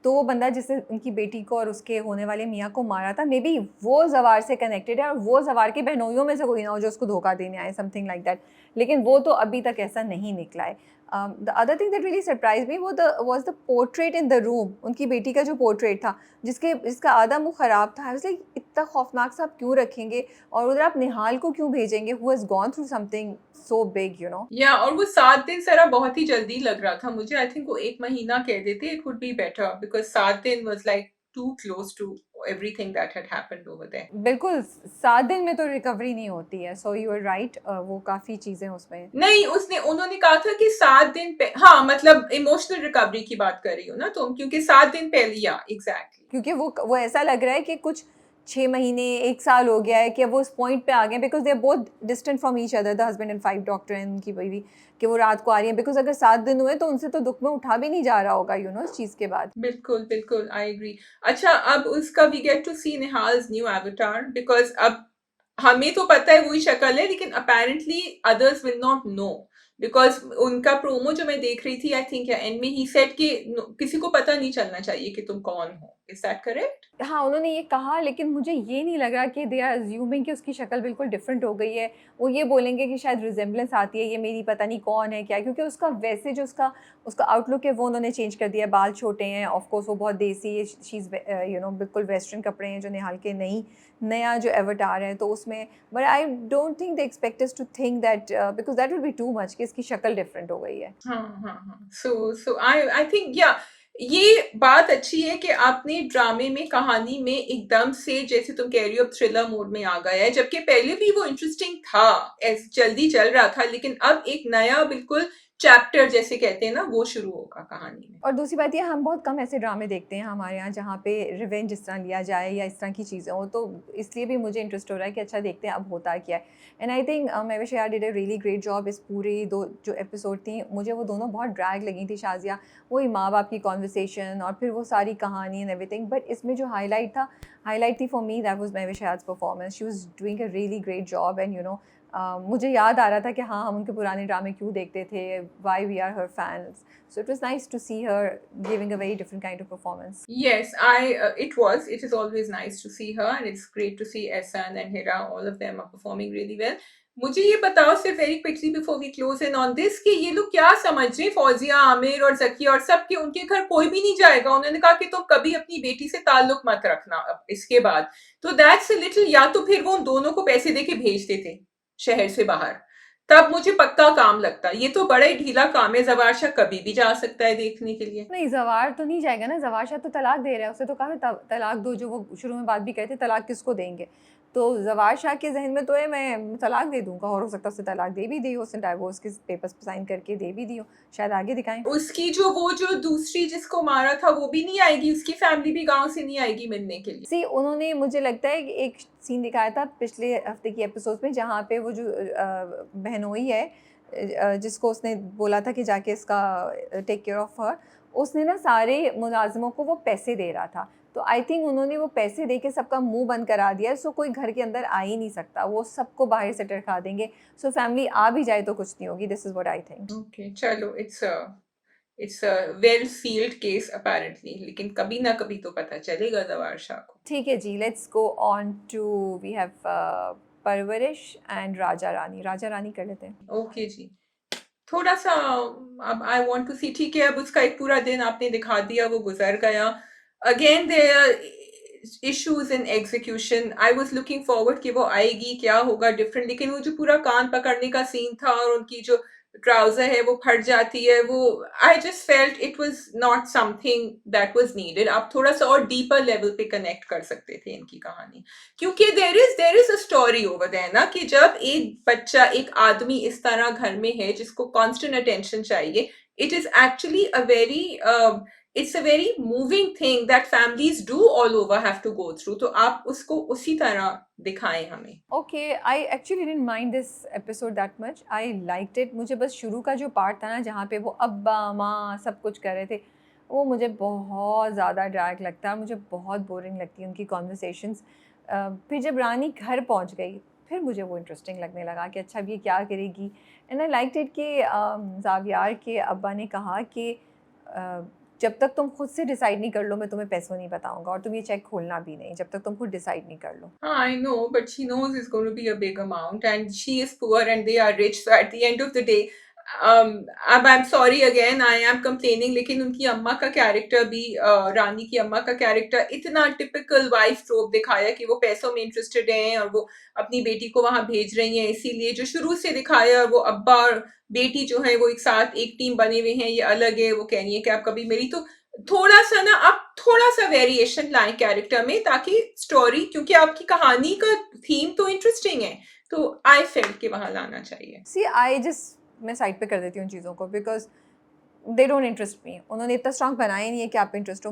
तो वो बंदा जिसने उनकी बेटी को और उसके होने वाले मियाँ को मारा था, मे बी वो जवार से कनेक्टेड है और वो जवार के बहनोइयों में से कोई ना हो जो उसको धोखा देने आए, समथिंग लाइक दैट. लेकिन वो तो अभी तक ऐसा नहीं निकला है. The other thing that really surprise me was the portrait in the room. उनकी बेटी का जो पोर्ट्रेट था जिसका आधा मुंह ख़राब था. आई वाज लाइक इतना खौफनाक सा आप क्यों रखेंगे और उधर आप निहाल को क्यों भेजेंगे who has gone through something so big, you know. या और वो 7 दिन जरा बहुत ही जल्दी लग रहा था मुझे. आई थिंक वो 1 महीना कह देते, it would be better, because 7 दिन was like too close to everything that had happened over there. बिल्कुल 7 दिन में तो रिकवरी नहीं होती है, सो यू आर राइट, वो काफ़ी चीज़ें उसमें नहीं, उन्होंने कहा था कि 7 दिन हाँ, मतलब इमोशनल रिकवरी की बात कर रही हो ना तुम, क्योंकि 7 दिन पहले, या एग्जैक्टली। क्योंकि वो ऐसा लग रहा है कि कुछ 6 महीने 1 साल हो गया है कि वो उस पॉइंट पे आ गए, because they are both distant from each other, the husband and 5 doctor and उनकी बीवी, कि वो रात को आ रही है, बिकॉज अगर 7 दिन हुए तो उनसे तो दुख में उठा भी नहीं जा रहा होगा, यू नो, इस चीज़ के बाद। बिल्कुल बिल्कुल, आई एग्री। अच्छा, अब उसका we get to see Nihal's new avatar, because अब हमें तो पता है वही शक्ल है, लेकिन apparently others will not know, because उनका प्रोमो जो मैं देख रही थी, आई थिंक या एंड में ही सेड कि किसी को पता नहीं चलना चाहिए कि तुम कौन हो। Is that correct? हाँ, उन्होंने ये कहा, लेकिन मुझे ये नहीं लग रहा कि दे आर अज्यूमिंग कि उसकी शक्ल बिल्कुल डिफरेंट हो गई है। वो ये बोलेंगे कि शायद रिजेम्बलेंस आती है, ये मेरी पता नहीं कौन है क्या है, क्योंकि उसका वैसे जो उसका उसका आउटलुक है वो उन्होंने चेंज कर दिया है। बाल छोटे हैं, ऑफ कोर्स वो बहुत देसी है, शी इज़ यू नो बिल्कुल वेस्टर्न कपड़े हैं जो निहाल के नया जो एवतार है तो उसमें। But I don't think they expect us to think that, because that will be too much कि इसकी शक्ल डिफरेंट हो गई है। हाँ हाँ हाँ, सो आई थिंक या ये बात अच्छी है कि आपने ड्रामे में, कहानी में एकदम से, जैसे तुम कह रही हो, अब थ्रिलर मोड में आ गया है, जबकि पहले भी वो इंटरेस्टिंग था, जल्दी चल रहा था, लेकिन अब एक नया बिल्कुल चैप्टर जैसे कहते हैं ना, वो शुरू होगा कहानी में। और दूसरी बात ये, हम बहुत कम ऐसे ड्रामे देखते हैं हमारे यहाँ जहाँ पे रिवेंज इस तरह लिया जाए या इस तरह की चीज़ें हो, तो इसलिए भी मुझे इंटरेस्ट हो रहा है कि अच्छा देखते हैं अब होता क्या है। एंड आई थिंक महविश यार did a really great job. इस पूरी 2 जो एपिसोड थी, मुझे वो दोनों बहुत ड्रैग लगी थी, शाज़िया, वही माँ बाप की कॉन्वर्सेशन और फिर वो सारी कहानी एंड एवरीथिंग। बट इसमें जो हाईलाइट थी for me, that was Mahwish यार्स performance. She was doing a really great job. And you know, मुझे याद आ रहा था कि हाँ, हम उनके पुराने ड्रामे क्यों देखते थे, why we are her fans. So it was nice to see her giving a very different kind of performance. Yes, it was. It is always nice to see her, and it's great to see Ehsan and Hira. All of them are performing really well. मुझे ये बताओ सिर्फ very quickly before we close in on this कि ये लोग क्या समझ रहे हैं, फौजिया, आमिर और जकिया और सब, के उनके घर कोई भी नहीं जाएगा। उन्होंने कहा कि तुम कभी अपनी बेटी से ताल्लुक मत रखना अब इसके बाद। तो दैट्स अ लिटिल, या तो फिर वो उन दोनों को पैसे देके भेजते थे शहर से बाहर, तब मुझे पक्का काम लगता। ये तो बड़ा ही ढीला काम है, जवार शाह कभी भी जा सकता है देखने के लिए। नहीं, ज़वार तो नहीं जाएगा ना, ज़वार शाह तो तलाक दे रहा है, उसे तो कहा था तलाक दो, जो वो शुरू में बात भी कहते तलाक किसको देंगे। तो ज़वार शाह के जहन में तो है मैं तलाक दे दूंगा, और हो सकता है उसे तलाक दे भी दी हो, उसने डाइवोर्स के पेपर्स पर साइन करके दे भी दी हो, शायद आगे दिखाएं। उसकी जो दूसरी जिसको मारा था वो भी नहीं आएगी, उसकी फैमिली भी गांव से नहीं आएगी मिलने के लिए। सी, उन्होंने मुझे लगता है कि एक सीन दिखाया था पिछले हफ्ते की एपिसोड में, जहाँ पे वो जो बहनोई है, जिसको उसने बोला था कि जाके इसका टेक केयर ऑफ हर, उसने ना सारे मुलाजिमों को वो पैसे दे रहा था। तो आई थिंक उन्होंने वो पैसे दे के सबका मुंह बंद करा दिया है, सो कोई घर के अंदर आ ही नहीं सकता, वो सबको बाहर से टरखा देंगे। सो फैमिली आ भी जाए तो कुछ नहीं होगी। This is what I think. Okay, चलो, it's a well sealed case apparently, लेकिन कभी ना कभी तो पता चलेगा जवार शाह को। ठीक है जी, let's go on to, we have Parwarish and Raja Rani कर लेते हैं। ओके जी, थोड़ा सा अब आई वांट टू सी, ठीक है, अब उसका एक पूरा दिन आपने दिखा दिया, वो गुजर गया। Again there issues in execution. I was looking forward कि वो आएगी, क्या होगा डिफरेंट, लेकिन वो जो पूरा कान पकड़ने का सीन था और उनकी जो ट्राउजर है वो फट जाती है, वो I just felt it was not something that was needed. आप थोड़ा सा और डीपर लेवल पे कनेक्ट कर सकते थे इनकी कहानी, क्योंकि there is a story over there ना, कि जब एक बच्चा, एक आदमी इस तरह घर में है जिसको कांस्टेंट अटेंशन चाहिए, it is actually a very it's a very moving thing that families do all over have to go through. तो आप उसको उसी तरह दिखाएं हमें। Okay, I actually didn't mind this episode that much, I liked it. मुझे बस शुरू का जो पार्ट था ना, जहाँ पे वो अब्बा माँ सब कुछ कर रहे थे, वो मुझे बहुत ज़्यादा ड्रैग लगता है, मुझे बहुत बोरिंग लगती है उनकी कॉन्वर्सेशंस। फिर जब रानी घर पहुँच गई, फिर मुझे वो इंटरेस्टिंग लगने लगा कि अच्छा अब ये क्या करेगी। एंड आई लाइक्ड इट कि ज़ावियार के अब्बा ने कहा कि जब तक तुम खुद से डिसाइड नहीं कर लो, मैं तुम्हें पैसों नहीं बताऊंगा, और तुम ये चेक खोलना भी नहीं जब तक तुम खुद डिसाइड नहीं कर लो। I know, but she knows it's going to be a big amount, and she is poor and they are rich. So at the end of the day, अब I'm sorry again, I am complaining, लेकिन उनकी अम्मा का character भी, रानी की अम्मा का character इतना टिपिकल वाइफ ट्रोप दिखाया कि वो पैसों में इंटरेस्टेड हैं और वो अपनी बेटी को वहां भेज रही हैं, इसीलिए जो शुरू से दिखाया, वो अब्बा और बेटी जो है वो एक साथ एक टीम बने हुए हैं, ये अलग है, वो कह रही है कि आप कभी मेरी, तो थोड़ा सा ना आप थोड़ा सा वेरिएशन लाएं कैरेक्टर में, ताकि स्टोरी, क्योंकि आपकी कहानी का थीम तो इंटरेस्टिंग है, तो आई फेल्ट के वहां लाना चाहिए। सी आई जस्ट मैं साइड पे कर देती हूँ चीज़ों को, because they don't interest me. उन्होंने इतना स्ट्रांग बनाया ही नहीं है कि आप इंटरेस्ट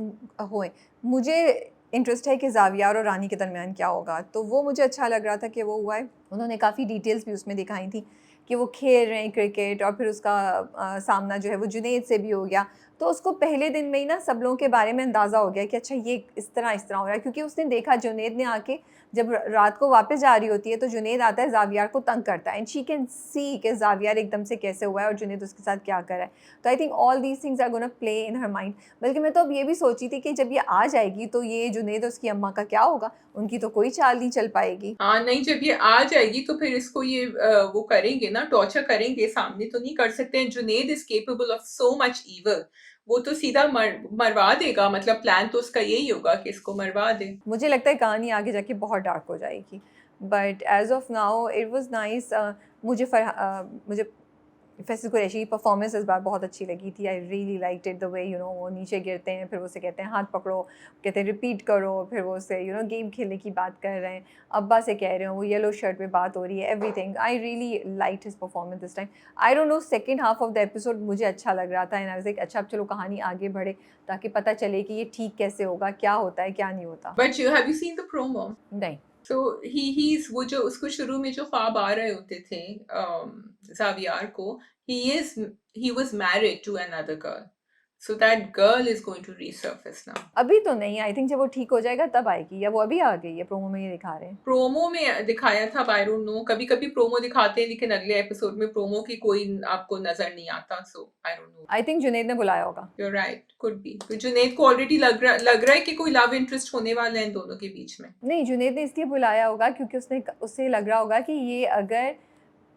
होए। मुझे इंटरेस्ट है कि जावियार और रानी के दरमियान क्या होगा, तो वो मुझे अच्छा लग रहा था कि वो हुआ है। उन्होंने काफ़ी डिटेल्स भी उसमें दिखाई थी कि वो खेल रहे हैं क्रिकेट, और फिर उसका सामना जो है वो जुनेद से भी हो गया। तो उसको पहले दिन में ही ना सब लोगों के बारे में अंदाज़ा हो गया कि अच्छा ये इस तरह हो रहा है, क्योंकि उसने देखा जुनेद ने आके जब रात को वापस जा रही होती है तो जुनेद आता है जावियार को तंग करता है, एंड शी कैन सी कि जावियार एकदम से कैसे हुआ है और जुनेद उसके साथ क्या कर रहा है। तो I think all these things are gonna play in her mind. बल्कि मैं तो अब ये भी सोची थी कि जब ये आ जाएगी तो ये जुनेद और उसकी अम्मा का क्या होगा, उनकी तो कोई चाल नहीं चल पाएगी। हाँ नहीं, जब ये आ जाएगी तो फिर इसको ये वो करेंगे ना, टॉर्चर करेंगे, सामने तो नहीं कर सकते हैं। Junaid is capable of so much evil, वो तो सीधा मरवा देगा, मतलब प्लान तो उसका यही होगा कि इसको मरवा दे। मुझे लगता है कहानी आगे जाके बहुत डार्क हो जाएगी, but as of now it was nice. मुझे फैसल कुरैशी की परफॉर्मेंस इस बार बहुत अच्छी लगी थी। I really liked it the way वो नीचे गिरते हैं, फिर वो उसे कहते हैं हाथ पकड़ो, कहते हैं रिपीट करो, फिर वो उसे गेम खेलने की बात कर रहे हैं, अब्बा से कह रहे हो, वो येलो शर्ट पे बात हो रही है, everything. I really liked his performance this time. I don't no, second half of the episode मुझे अच्छा लग रहा था, एंड आई वाज लाइक अच्छा अब चलो कहानी आगे बढ़े ताकि पता चले कि ये ठीक कैसे होगा, क्या होता है क्या नहीं होता। But you have you seen the promo? नहीं। सो he's वो जो उसको शुरू में जो ख्वाब आ रहे होते थे जावियार को, he is he was married to another girl, so that girl is going to resurface now. अभी तो नहीं, आई थिंक जब वो ठीक हो जाएगा तब आएगी, या वो अभी आ गई है, प्रोमो में ये दिखा रहे हैं। प्रोमो में दिखाया था, आई डोंट नो, कभी कभी प्रोमो दिखाते हैं लेकिन अगले एपिसोड में प्रोमो की कोई आपको नजर नहीं आता, so I don't know. I think Junaid ने बुलाया होगा। You are right, could be. तो जुनेद को ऑलरेडी लग रहा है कि कोई लव इंटरेस्ट होने वाला है इन दोनों के बीच में। नहीं, जुनेद ने इसलिए बुलाया होगा क्योंकि उससे लग रहा होगा कि ये अगर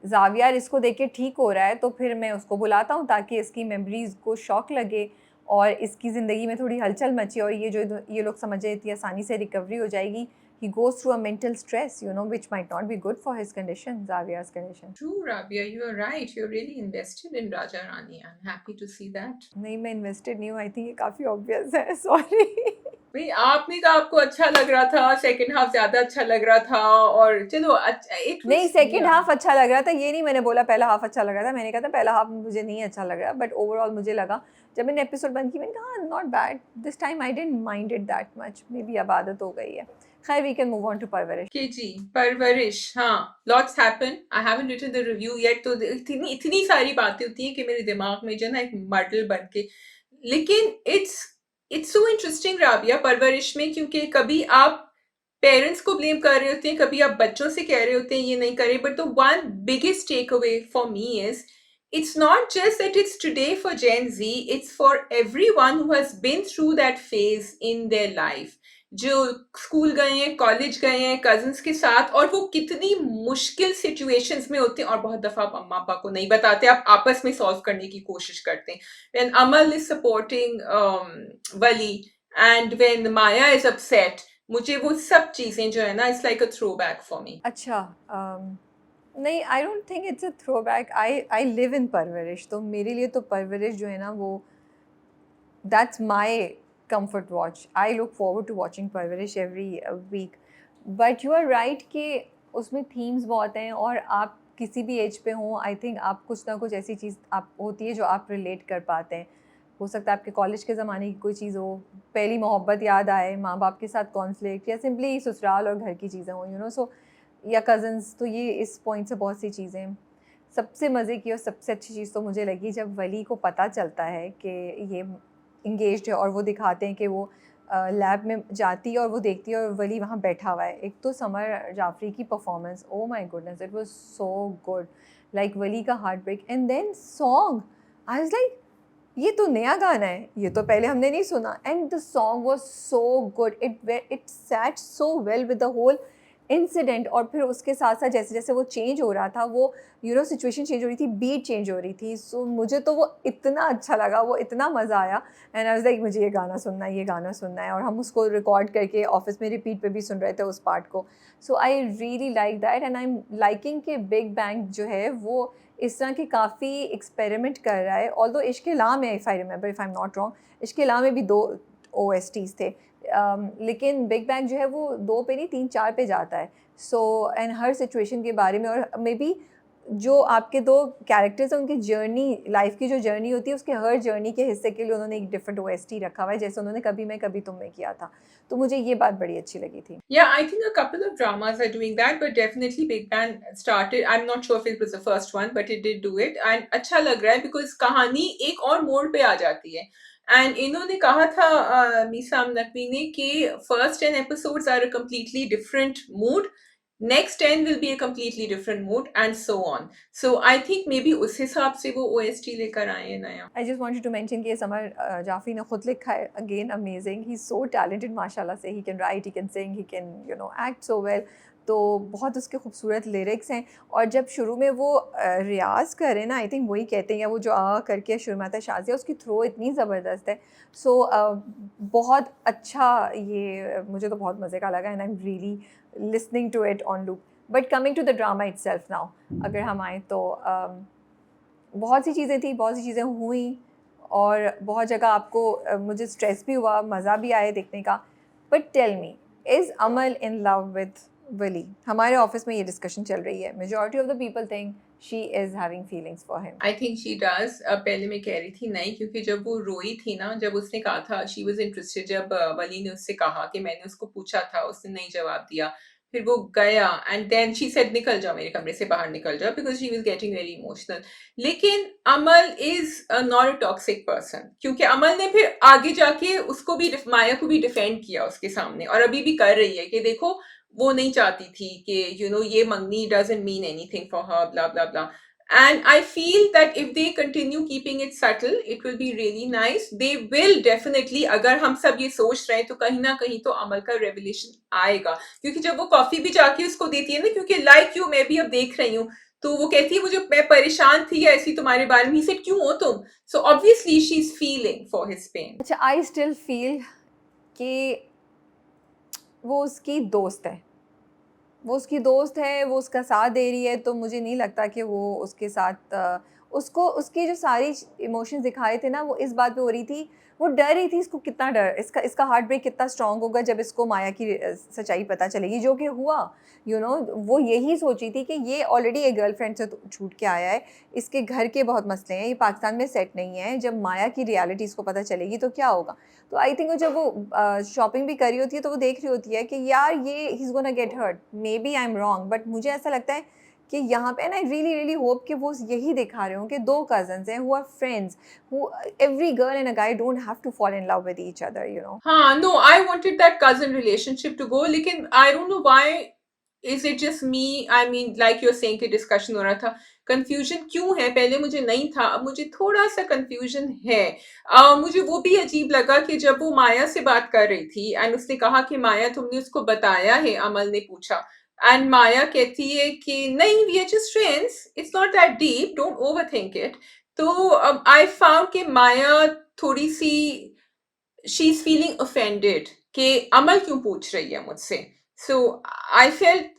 जावियार इसको देख के ठीक हो रहा है तो फिर मैं उसको बुलाता हूँ ताकि इसकी मेमोरीज को शॉक लगे और इसकी ज़िंदगी में थोड़ी हलचल मचे, और ये लोग समझे इतनी आसानी से रिकवरी हो जाएगी। He goes through a mental stress which might not be good for his condition, Zaviyar's condition. True, Rabia, you are right. You're really invested in Raja Rani. I'm happy to see that. नहीं, मैं invested नहीं हूँ, I think ये काफ़ी obvious है, sorry. भाई आपने कहा आपको अच्छा लग रहा था, सेकंड हाफ ज्यादा अच्छा लग रहा था, और चलो अच्छा इट नहीं, वाज सेकंड हाफ अच्छा लग रहा था, ये नहीं मैंने बोला पहला हाफ अच्छा लग रहा था, मैंने कहा था पहला हाफ मुझे नहीं अच्छा लग रहा, बट ओवरऑल मुझे लगा जब मैंने एपिसोड बंद की मैंने कहा not bad this time, I didn't mind it that much, maybe अब आदत हो गई है। खैर we can move on to Parwarish. के जी। परवरिश, हाँ, lots happen. I haven't written the review yet, तो इतनी इतनी सारी बातें होती हैं कि मेरे दिमाग में जो है ना एक मॉडल बन के, लेकिन इट्स सो इंटरेस्टिंग राबिया परवरिश में, क्योंकि कभी आप पेरेंट्स को ब्लेम कर रहे होते हैं, कभी आप बच्चों से कह रहे होते हैं ये नहीं करे, but the one biggest take away for me is it's not just that it's today for Gen Z, it's for everyone who has been through that phase in their life. जो स्कूल गए हैं, college गए हैं cousins के साथ, और वो कितनी मुश्किल सिचुएशंस में होते हैं, और बहुत दफा आप अम्मा पापा को नहीं बताते, आप आपस में सॉल्व करने की कोशिश करते हैं। When Amal is supporting Wali and when Maya is upset, मुझे वो सब चीजें जो है ना, it's like a throw back for me. अच्छा, नहीं, I don't think it's a throw back, I live in Parwarish, तो मेरे लिए तो परवरिश जो है ना वो that's my comfort watch. I look forward to watching Parvarish every week. But you are right कि उसमें themes बहुत हैं, और आप किसी भी एज पे हों, आई थिंक आप कुछ ना कुछ ऐसी चीज़ आप होती है जो आप रिलेट कर पाते हैं। हो सकता है आपके कॉलेज के ज़माने की कोई चीज़ हो, पहली मोहब्बत याद आए, माँ बाप के साथ कॉन्फ्लिक्ट, या सिंपली ससुराल और घर की चीज़ें हों सो, या कज़न्स। तो ये इस पॉइंट से बहुत सी चीज़ें। सबसे मज़े की और सबसे अच्छी चीज़ तो मुझे लगी जब वली को पता चलता है कि ये इंगेज्ड है, और वो दिखाते हैं कि वो लैब में जाती है और वो देखती है और वली वहाँ बैठा हुआ है। एक तो समर जाफरी की performance, oh my goodness, it was so good, like Wali का heartbreak, and then song, I was like ये तो नया गाना है, ये तो पहले हमने नहीं सुना, and the song was so good, it sat so well with the whole incident. और फिर उसके साथ साथ जैसे जैसे वो चेंज हो रहा था, वो सिचुएशन चेंज हो रही थी, बीट चेंज हो रही थी, सो मुझे तो वो इतना अच्छा लगा, वो इतना मज़ा आया, एंड आई वाज लाइक मुझे ये गाना सुनना है, ये गाना सुनना है, और हम उसको रिकॉर्ड करके ऑफिस में रिपीट पे भी सुन रहे थे उस पार्ट को। So I really like that, and I am liking कि बिग बैंग जो है वो इस तरह के काफ़ी एक्सपेरिमेंट कर रहा है। ऑल्दो इश्क इला में, if I remember, if I am not wrong, इश्क इला में भी 2 ओएसटीज़ थे। लेकिन बिग बैंग जो है वो 2 पे नहीं 3-4 पे जाता है। सो एंड हर सिचुएशन के बारे में, और मे बी जो आपके 2 कैरेक्टर्स हैं उनकी जर्नी, लाइफ की जो जर्नी होती है उसके हर जर्नी के हिस्से के लिए उन्होंने एक डिफरेंट ओएसटी रखा हुआ है, जैसे उन्होंने कभी मैं कभी तुम में किया था। तो मुझे ये बात बड़ी अच्छी लगी थी। Yeah, I think a couple of dramas are doing that, but definitely Big Bang started. I'm not sure if it was the first one, but it did do it, and अच्छा लग रहा है because कहानी एक और मोड़ पे आ जाती है. And इन्होंने कहा था मीसाम नकवी ने कि first 10 episodes are a completely different mood, next 10 will be a completely different mood, and so on. So I think maybe उस हिसाब से वो OST लेकर आए हैं नया. I just wanted to mention कि ये समर जाफरी ने खुद लिखा है, again amazing, he is so talented माशाल्लाह से, he can write, he can sing, he can act so well. तो बहुत उसके खूबसूरत लिरिक्स हैं, और जब शुरू में वो रियाज़ करे ना, आई थिंक वही कहते हैं, या वो जो करके शुरू में आता है शाज़िया, उसकी थ्रो इतनी ज़बरदस्त है। सो बहुत अच्छा, ये मुझे तो बहुत मज़े का लगा, and I am really listening to it on loop. But coming to the drama itself now, अगर हम आएँ तो बहुत सी चीज़ें थी, बहुत सी चीज़ें हुई, और बहुत जगह आपको मुझे स्ट्रेस भी हुआ, मज़ा भी आया देखने का। But tell me, is Amal in love with Wali? हमारे ऑफिस में ये डिस्कशन चल रही है, majority of the people think she is having feelings for him. I think she does. पहले मैं कह रही थी नहीं, क्योंकि जब वो रोई थी ना, जब उसने कहा था शी वाज इंटरेस्टेड, जब वली ने उससे कहा कि मैंने उसको पूछा था, उसने नहीं जवाब दिया, फिर वो गया एंड देन शी सेड निकल जाओ मेरे कमरे से बाहर निकल जाओ, because she was getting very emotional. लेकिन Amal is not a toxic person, क्योंकि अमल ने फिर आगे जाके उसको भी, माया को भी डिफेंड किया उसके सामने, और अभी भी कर रही है कि देखो वो नहीं चाहती थी कि ये मंगनी doesn't mean anything for her, blah blah blah. And I feel that if they continue keeping it subtle, it will be really nice. They will definitely, अगर हम सब ये सोच रहे हैं तो कहीं ना कहीं तो अमल का रेवलेशन आएगा, क्योंकि जब वो कॉफी भी जाके उसको देती है ना, क्योंकि लाइक यू मैं भी अब देख रही हूँ, तो वो कहती है मुझे, मैं परेशान थी ऐसी तुम्हारे बारे में, ही सेड क्यों हो तुम, so obviously she is feeling for his pain. अच्छा, आई स्टिल फील कि वो उसकी दोस्त है, वो उसकी दोस्त है, वो उसका साथ दे रही है, तो मुझे नहीं लगता कि वो उसके साथ उसको उसकी जो सारी इमोशंस दिखाए थे ना, वो इस बात पे हो रही थी, वो डर रही थी, इसको कितना डर, इसका हार्ट ब्रेक कितना स्ट्रॉन्ग होगा जब इसको माया की सच्चाई पता चलेगी, जो कि हुआ। वो यही सोची थी कि ये ऑलरेडी एक गर्लफ्रेंड से छूट के आया है, इसके घर के बहुत मसले हैं, ये पाकिस्तान में सेट नहीं है, जब माया की रियलिटी इसको पता चलेगी तो क्या होगा। तो आई थिंक जब वो शॉपिंग भी कर रही होती है तो वो देख रही होती है कि यार ये he is gonna get hurt, maybe I am wrong, but मुझे ऐसा लगता है कि यहाँ पे ना, आई रियली रियली होप कि वो यही दिखा रहे हों कि 2 कज़न्स हैं, who are friends, who every girl and a guy don't have to fall in love with each other. हाँ, no, I wanted that cousin relationship to go, लेकिन I don't know why, is it just me? I mean, like you're saying कि discussion हो रहा था, confusion क्यों है? पहले मुझे नहीं था, अब मुझे थोड़ा सा confusion है. मुझे वो भी अजीब लगा कि जब वो माया से बात कर रही थी एंड उसने कहा कि माया तुमने उसको बताया है, अमल ने पूछा, एंड माया कहती है कि नहीं, we are just friends, it's not that deep, don't overthink it. तो I found कि माया थोड़ी सी, शी इज फीलिंग ऑफेंडेड कि अमल क्यों पूछ रही है मुझसे. So I felt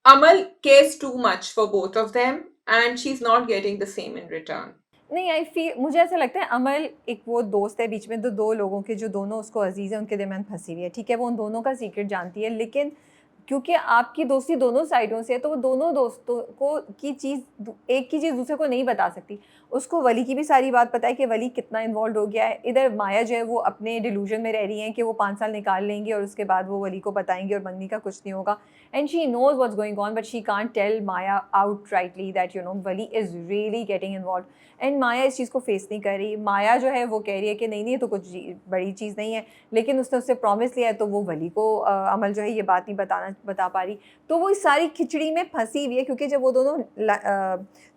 Amal cares too much for both of them and she is not getting the same in return. नहीं, आई फील, मुझे ऐसा लगता है अमल एक वो दोस्त है बीच में, तो 2 लोगों के जो दोनों उसको अजीज़ है, उनके दरमियान फंसी हुई है, ठीक है, वो उन दोनों का सीक्रेट जानती है, लेकिन क्योंकि आपकी दोस्ती दोनों साइडों से है, तो वो दोनों दोस्तों को की चीज़, एक की चीज़ दूसरे को नहीं बता सकती। उसको वली की भी सारी बात पता है कि वली कितना इन्वॉल्व हो गया है। इधर माया जो है वो अपने डिल्यूजन में रह रही हैं कि वो 5 साल निकाल लेंगी और उसके बाद वो वली को बताएंगी और मंगनी का कुछ नहीं होगा, and she knows what's going on, but she can't tell Maya outrightly that Wali is really getting involve, and Maya इस चीज़ को फेस नहीं कर रही। माया जो है वो कह रही है कि नहीं नहीं, तो कुछ बड़ी चीज़ नहीं है, लेकिन उसने उससे प्रॉमिस लिया है, तो वो वली को अमल जो है ये बात नहीं बता पा रही। तो वो इस सारी खिचड़ी में फंसी हुई है, क्योंकि जब वो दोनों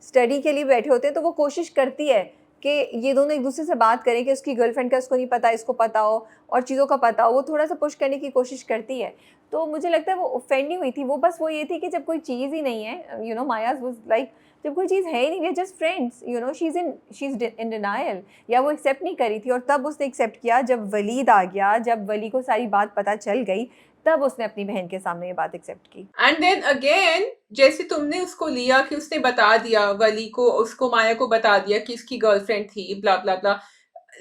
स्टडी के लिए बैठे होते हैं तो वो कोशिश करती है कि ये दोनों एक दूसरे से बात करें कि उसकी गर्लफ्रेंड का उसको नहीं पता, इसको पता हो, और चीज़ों का पता हो, वो थोड़ा-सा पुश करने की कोशिश करती है। तो मुझे लगता है वो ऑफेंड नहीं हुई थी, वो बस वो ये थी कि जब कोई चीज़ ही नहीं है, मायाज़ वाज़ लाइक जब कोई चीज़ है ही नहीं, we are just friends, she is in denial, या वो एक्सेप्ट नहीं करी थी। और तब उसने एक्सेप्ट किया जब वलीद आ गया, जब वली को सारी बात पता चल गई, तब उसने अपनी बहन के सामने ये बात एक्सेप्ट की। एंड देन अगेन जैसे तुमने उसको लिया कि उसने बता दिया वली को, उसको माया को बता दिया कि इसकी गर्लफ्रेंड थी, ब्ला ब्ला ब्ला,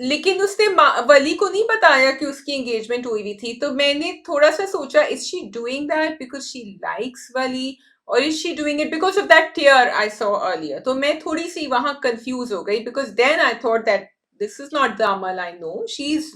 लेकिन उसने वली को नहीं बताया कि उसकी एंगेजमेंट हुई हुई थी। तो मैंने थोड़ा सा सोचा, is she doing that because she likes Wali, और is she doing it because of that tear I saw earlier? तो मैं थोड़ी सी वहां कंफ्यूज हो गई, because then I thought that this is not the Amal I know.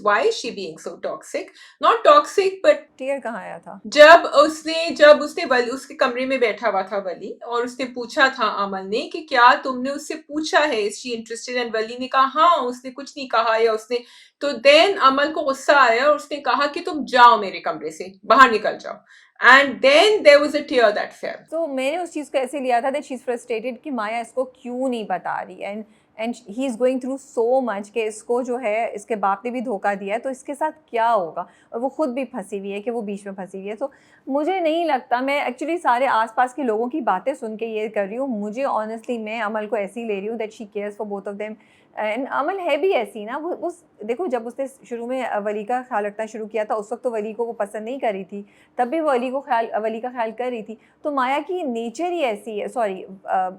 Why is she being so toxic? Not toxic, but tear कहाँ आया था? जब उसने उसके कमरे में बैठा हुआ था वली, और उसने पूछा था अमल ने कि क्या तुमने उससे पूछा है इज शी इंटरेस्टेड, एंड वली ने कहा हाँ, उसने कुछ नहीं कहा, या उसने, तो देन अमल को गुस्सा आया और उसने कहा कि तुम जाओ मेरे कमरे से बाहर निकल जाओ, and then there was a tear that fell. तो मैंने उस चीज़ को ऐसे लिया था दैट शी इज़ फ्रस्ट्रेटेड कि माया इसको क्यों नहीं बता रही, and he is going through so much कि इसको जो है इसके बाप ने भी धोखा दिया है, तो इसके साथ क्या होगा, और वो खुद भी फंसी हुई है कि वो बीच में फंसी हुई है। तो मुझे नहीं लगता, मैं एक्चुअली सारे आसपास के लोगों की बातें सुन के ये कर रही हूँ, मुझे ऑनेस्टली मैं अमल को ऐसे ही ले रही हूँ that she cares for both of them. And Amal है भी ऐसी ना, वो उस देखो जब उसने शुरू में वली का ख्याल रखना शुरू किया था, उस वक्त तो वली को वो पसंद नहीं कर रही थी, तब भी वो वली का ख्याल कर रही थी। तो माया की नेचर ही ऐसी है, सॉरी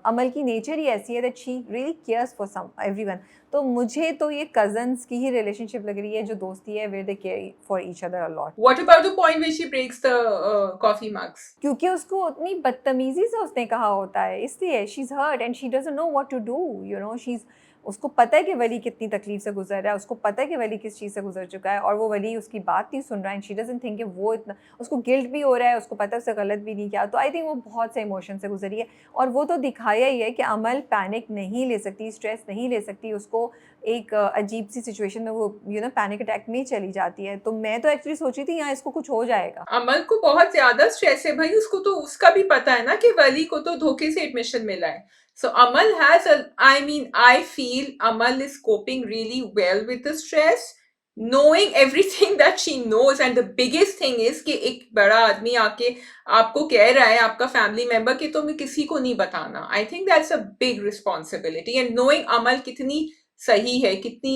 अमल की नेचर ही ऐसी है that she really cares for some everyone. तो मुझे तो ये कजन्स की ही रिलेशनशिप लग रही है, जो दोस्ती है, where they care for each other a lot. What about the point where she breaks the coffee mugs? क्योंकि उसको उतनी बदतमीजी से उसने कहा होता है, इसलिए she is hurt and she doesn't know what to do, she is, उसको पता है कि वली कितनी तकलीफ से गुजर रहा है, उसको पता है कि वली किस चीज़ से गुजर चुका है, और वो वली उसकी बात नहीं सुन रहा है, एंड शी डजंट थिंक कि वो इतना, उसको गिल्ट भी हो रहा है, उसको पता है उससे गलत भी नहीं किया। तो आई थिंक वो बहुत से इमोशन से गुजरी है, और वो तो दिखाया ही है कि अमल पैनिक नहीं ले सकती, स्ट्रेस नहीं ले सकती, उसको एक अजीब सी सिचुएशन में वो पैनिक अटैक में ही चली जाती है। तो मैं तो एक्चुअली सोची थी यहाँ इसको कुछ हो जाएगा। अमल को बहुत ज्यादा स्ट्रेस है भाई, उसको तो उसका भी पता है ना कि वली को तो धोखे से एडमिशन मिला है। So Amal has, I mean I feel Amal is coping really well with the stress, knowing everything that she knows, and the biggest thing is कि एक बड़ा आदमी आके आपको कह रहा है, आपका फैमिली मेंबर, कि तुम्हें किसी को नहीं बताना। I think that's a big responsibility, and knowing Amal कितनी सही है, कितनी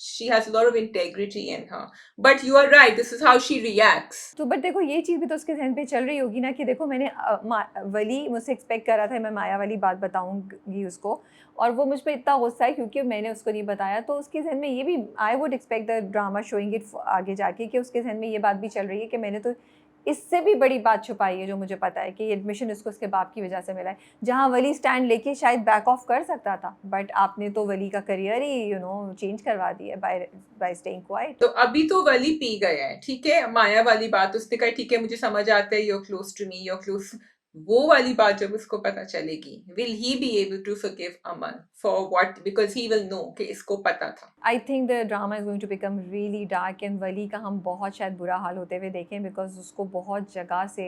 she has a lot of integrity in her, but you are right, this is how she reacts. तो बट देखो ये चीज़ भी तो उसके ज़हन पे चल रही होगी ना कि देखो मैंने वली मुझसे एक्सपेक्ट कर रहा था मैं माया वाली बात बताऊंगी उसको, और वो मुझ पे इतना गुस्सा है क्योंकि मैंने उसको नहीं बताया। तो उसके ज़हन में ये भी, I would expect the drama showing it आगे जाके, कि उसके ज़हन में ये बात भी चल रही है कि मैंने तो इससे भी बड़ी बात छुपाई है जो मुझे पता है कि ये एडमिशन इसको उसके बाप की वजह से मिला है। जहाँ वली स्टैंड लेके शायद बैक ऑफ कर सकता था, बट आपने तो वली का करियर ही चेंज करवा दिया बाय स्टेइंग क्वाइट। तो अभी तो वली पी गया है, ठीक है, माया वाली बात उसने कहा ठीक है मुझे समझ आता है, you're close to me, you're close, वो वाली बात जब उसको पता चलेगी, will he be able to forgive Aman for what, because he will know कि इसको पता था। I think the drama is going to become really dark, and Wali का हम बहुत शायद बुरा हाल होते हुए देखें, बिकॉज उसको बहुत जगह से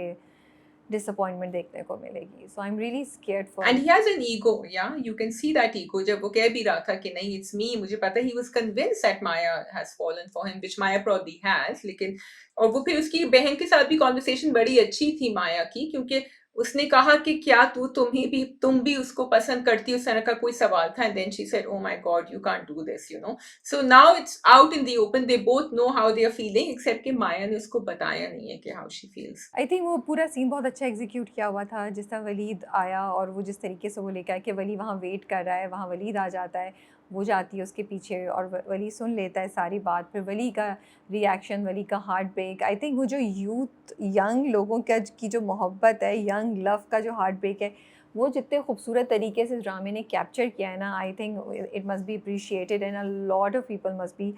डिसअपॉइंटमेंट देखने को मिलेगी। So I am really scared for And he has an ego, yeah, you can see that ego जब वो कह भी रहा था कि नहीं it's me, मुझे पता, he was convinced that Maya has fallen for him, which Maya probably has, लेकिन और वो फिर उसकी बहन के साथ भी कॉन्वर्सेशन बड़ी अच्छी थी माया की, क्योंकि उसने कहा कि क्या तुम भी उसको पसंद करती हो, उस तरह का कोई सवाल था, and then she said oh my god you can't do this, so now it's out in the open, they both know how they are feeling, except कि माया ने उसको बताया नहीं है कि how she feels. I think वो पूरा scene बहुत अच्छा एग्जीक्यूट किया हुआ था, जिस तरह वलीद आया और वो जिस तरीके से वो लेकर आया कि वली वहाँ वेट कर रहा है, वहाँ वलीद आ जाता है, वो जाती है उसके पीछे और वली सुन लेता है सारी बात, फिर वली का रिएक्शन, वली का हार्ट ब्रेक। आई थिंक वो जो यूथ यंग लोगों का की जो मोहब्बत है, यंग लव का जो हार्ट ब्रेक है, वो जितने खूबसूरत तरीके से ड्रामे ने कैप्चर किया है ना, I think it must be appreciated and a lot of people must be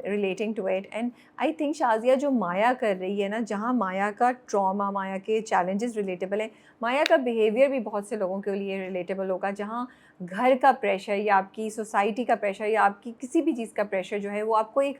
relating to it. And I think Shazia जो माया कर रही है ना, जहाँ माया का ट्रॉमा, माया के चैलेंजेस रिलेटेबल है, माया का बिहेवियर भी बहुत से लोगों के लिए रिलेटेबल होगा। जहाँ घर का प्रेशर या आपकी सोसाइटी का प्रेशर या आपकी किसी भी चीज़ का प्रेशर जो है, वो आपको एक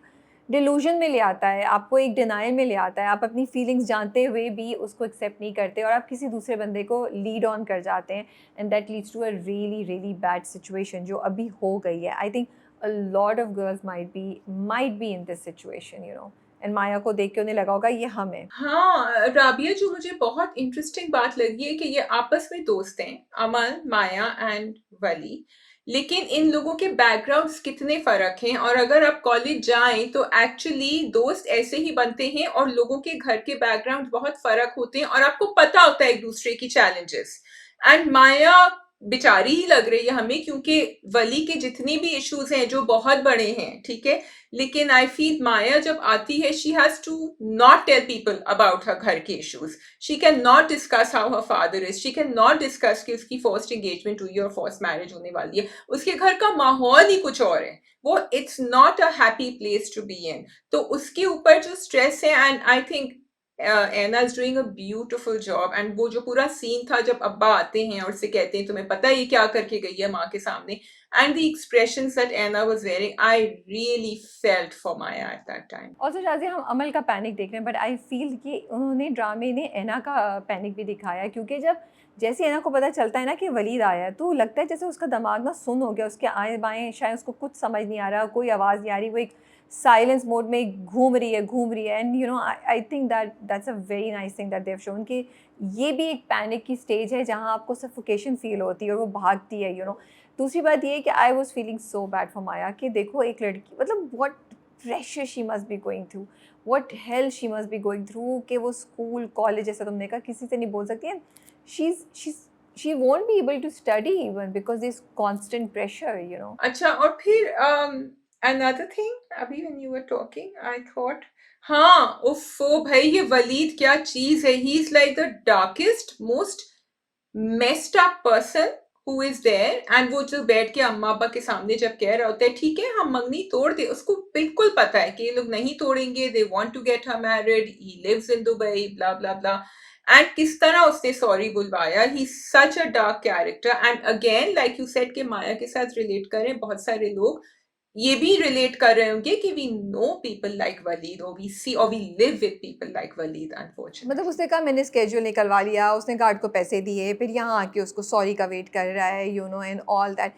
डिल्यूजन में ले आता है, आपको एक डिनायल में ले आता है, आप अपनी फीलिंग्स जानते हुए भी उसको एक्सेप्ट नहीं करते और आप किसी दूसरे बंदे को लीड ऑन कर जाते हैं, and that leads to a really really bad situation जो अभी हो गई है। I think a lot of girls might be in this situation, you know. And माया को देख के उन्हें लगा होगा ये हम हैं. हाँ, राबिया, जो मुझे बहुत इंटरेस्टिंग बात लगी है कि ये आपस में दोस्त हैं, अमन, माया एंड वली। लेकिन इन लोगों के बैकग्राउंड्स कितने फर्क हैं, और अगर आप कॉलेज जाएं तो एक्चुअली दोस्त ऐसे ही बनते हैं, और लोगों के घर के बैकग्राउंड बहुत फर्क होते हैं, और आपको पता होता है एक दूसरे की चैलेंजेस। एंड माया बेचारी ही लग रही है हमें, क्योंकि वली के जितने भी इश्यूज हैं जो बहुत बड़े हैं, ठीक है, लेकिन आई फील माया जब आती है, she has to not tell people about her घर के issues. She can not discuss how her father is, she can not discuss कि उसकी फर्स्ट एंगेजमेंट हुई है और फर्स्ट मैरिज होने वाली है। उसके घर का माहौल ही कुछ और है, वो it's not a happy place to be in. तो उसके ऊपर जो स्ट्रेस है, and I think Ana is doing a beautiful job. And वो जो पूरा सीन था जब अब्बा आते हैं और से कहते हैं तुम्हें पता है ये क्या करके गई है माँ के सामने, and the expressions that Anna was wearing, I really felt for Maya at that time. Also Shazia, हम अमल का पैनिक देख रहे हैं, बट आई फील कि उन्होंने ड्रामे ने एना का पैनिक भी दिखाया है, क्योंकि जब जैसे एना को पता चलता है ना कि वलीद आया है, तो लगता है जैसे उसका दिमाग ना सुन हो गया, उसके आए बाएं शायद उसको कुछ समझ नहीं आ रहा, कोई आवाज़ नहीं आ रही, वो एक साइलेंस मोड में घूम रही है। And you no, I think that's a very nice thing that they have shown कि ये भी एक पैनिक की स्टेज है जहाँ आपको सफोकेशन फील होती है और वो भागती है, यू नो। दूसरी बात ये है कि I was feeling so bad for Maya कि देखो एक लड़की, मतलब what pressure she must be going through, what hell she must be going through, कि वो स्कूल कॉलेज, जैसा तुमने कहा, किसी से नहीं बोल सकती है। She won't be able to study even because there's constant pressure, you know. अच्छा, और फिर another thing, अभी when you were talking, I thought, हाँ, उफ़ो भाई, ये वलीद क्या चीज है। He is like the darkest, most messed up person who is there। And वो जो बैठ के अम्मा अब्बा के सामने जब कह रहा होता है ठीक है हम मंगनी तोड़ दे, उसको बिल्कुल पता है कि ये लोग नहीं तोड़ेंगे, they want to get her married, he lives in Dubai, blah blah blah. And किस तरह उसने सॉरी बुलवाया, he such a dark character. And again like you said कि माया के साथ रिलेट करें बहुत सारे लोग, ये भी रिलेट कर रहे होंगे कि we know people like Waleed, और वी सी और we live with people like Waleed, unfortunately. मतलब उसने कहा मैंने स्केड्यूल निकलवा लिया, उसने गार्ड को पैसे दिए, फिर यहाँ आके उसको सॉरी का वेट कर रहा है, you know, and all that.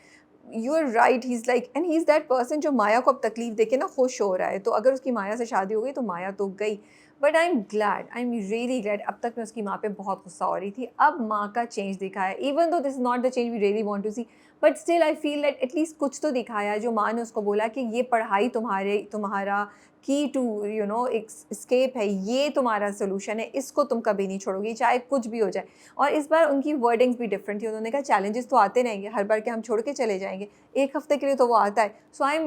You are right, he is like, and he is that person जो माया को अब तकलीफ देके ना खुश हो रहा है। तो अगर उसकी माया से शादी हो गई तो माया तो गई, but I am glad, I am really glad. अब तक मैं उसकी माँ पे बहुत गुस्सा हो रही थी, अब माँ का चेंज दिखाया, even though this is not the change we really want to see, but still I feel that at least कुछ तो दिखाया है। जो माँ ने उसको बोला कि ये पढ़ाई तुम्हारा की टू, यू नो, एस्केप है, ये तुम्हारा सोल्यूशन है, इसको तुम कभी नहीं छोड़ोगी चाहे कुछ भी हो जाए। और इस बार उनकी वर्डिंग्स भी डिफरेंट थी, उन्होंने कहा चैलेंजेस तो आते रहेंगे, हर बार के हम छोड़ के चले जाएंगे, एक हफ्ते के लिए तो वो आता है। सो आई